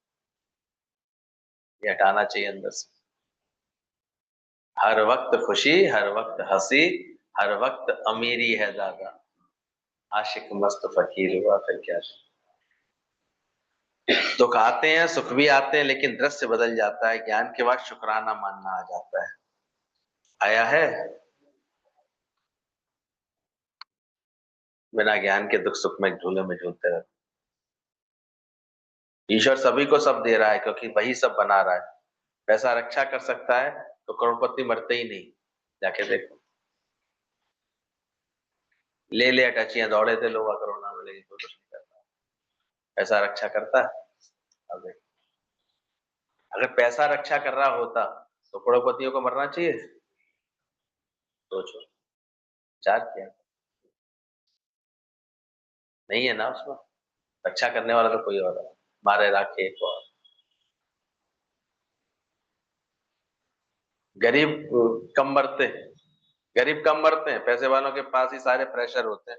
ये हटाना चाहिए अंदर से। हर वक्त खुशी, हर वक्त हंसी, हर वक्त अमीरी है दादा, आशिक मस्त फकीर हुआ फिर क्या। दुख आते हैं, सुख भी आते हैं, लेकिन दृश्य बदल जाता है। ज्ञान के बाद शुक्राना मानना आ जाता है। आया है? बिना ज्ञान के दुख सुख में झूले में झूलते रहते। ईश्वर सभी को सब दे रहा है क्योंकि वही सब बना रहा है। पैसा रक्षा कर सकता है तो करोड़पति मरते ही नहीं, जाके देखो। ले ले अटैचियां दौड़े थे लोग कोरोना में, लेकिन कोई कुछ नहीं करता। पैसा रक्षा करता है? अब देखो, अगर पैसा रक्षा कर रहा होता तो करोड़पतियों को मरना चाहिए? सोचो, विचार किया नहीं है ना उसमें। रक्षा करने वाला तो कोई और है, मारे राखे एक और। गरीब कम मरते हैं, गरीब कम मरते हैं, पैसे वालों के पास ही सारे प्रेशर होते हैं।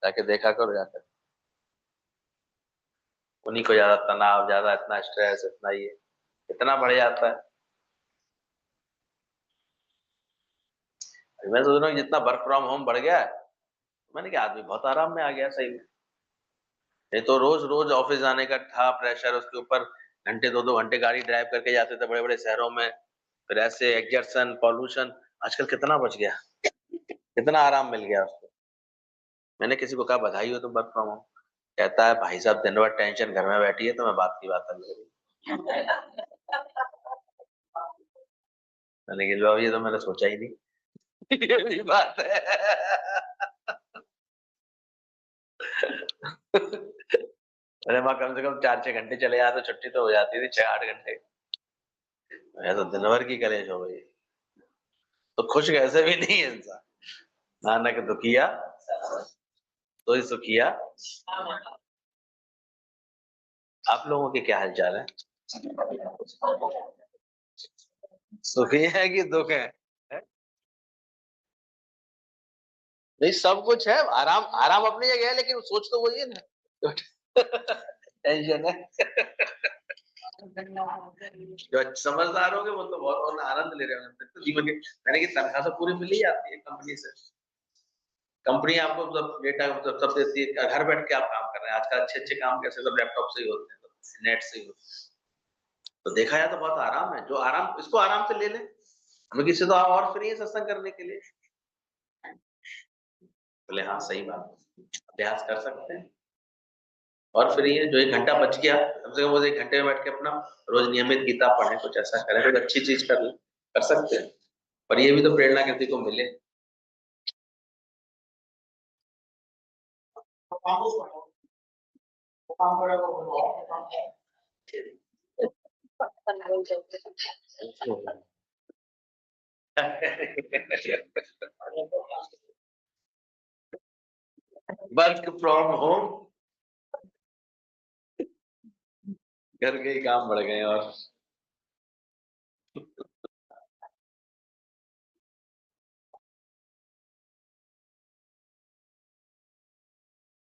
जाके देखा करो जाकर, उन्हीं को ज्यादा तनाव, ज्यादा इतना स्ट्रेस, इतना ये इतना बढ़ जाता है। मैं सोच रहा हूँ जितना वर्क फ्रॉम होम बढ़ गया है, मैंने कहा आदमी बहुत आराम में आ गया सही में। नहीं तो रोज रोज ऑफिस जाने का था प्रेशर, उसके ऊपर घंटे 2-2 घंटे गाड़ी ड्राइव करके जाते थे बड़े बड़े शहरों में, फिर ऐसे एग्जर्शन पॉल्यूशन। आजकल कितना बच गया, कितना आराम मिल गया उसको। मैंने किसी को कहा बधाई हो तुम वर्क फ्रॉम होम, कहता है भाई साहब दिन भर टेंशन घर में बैठी है तो मैं बात की बात अलग रही। मैंने कहा "लो, ये तो मैंने सोचा ही नहीं।" ये भी बात है। अरे वहाँ कम से कम 4-6 घंटे चले जाते, छुट्टी तो हो जाती थी 6-8 घंटे। मैं तो दिन भर की कलेश हो गई। तो खुश कैसे भी नहीं है इंसान। नानक दुखिया तो ही सुखिया। आप लोगों के क्या हाल चाल है? सुखी है कि दुख है? हैं? नहीं सब कुछ है, आराम आराम अपनी जगह है, लेकिन सोच तो वही है ना। टेंशन है। जो समझदार होंगे वो तो बहुत और आनंद ले रहे होंगे तो जीवन के। मैंने की तनख्वाह तो पूरी मिल ही जाती है कंपनी से। कंपनी आपको सब डेटा सब देती है, घर बैठ के आप काम कर रहे हैं। आजकल अच्छे-अच्छे काम कैसे सब लैपटॉप से ही होते हैं, तो नेट से ही होते हैं। तो देखा जाए तो बहुत आराम है, जो आराम इसको आराम से ले लें। हमें किसी तो और फ्री है सत्संग करने के लिए। बोले हाँ सही बात है, अभ्यास कर सकते हैं। और फ्री है, जो 1 घंटा बच गया, कम से कम वो 1 घंटे में बैठ के अपना रोज नियमित गीता पढ़ें, कुछ ऐसा करें, कोई अच्छी चीज कर लें, कर सकते हैं। पर ये भी तो प्रेरणा किसी को मिले। वर्क फ्रॉम होम, घर के ही काम बढ़ गए और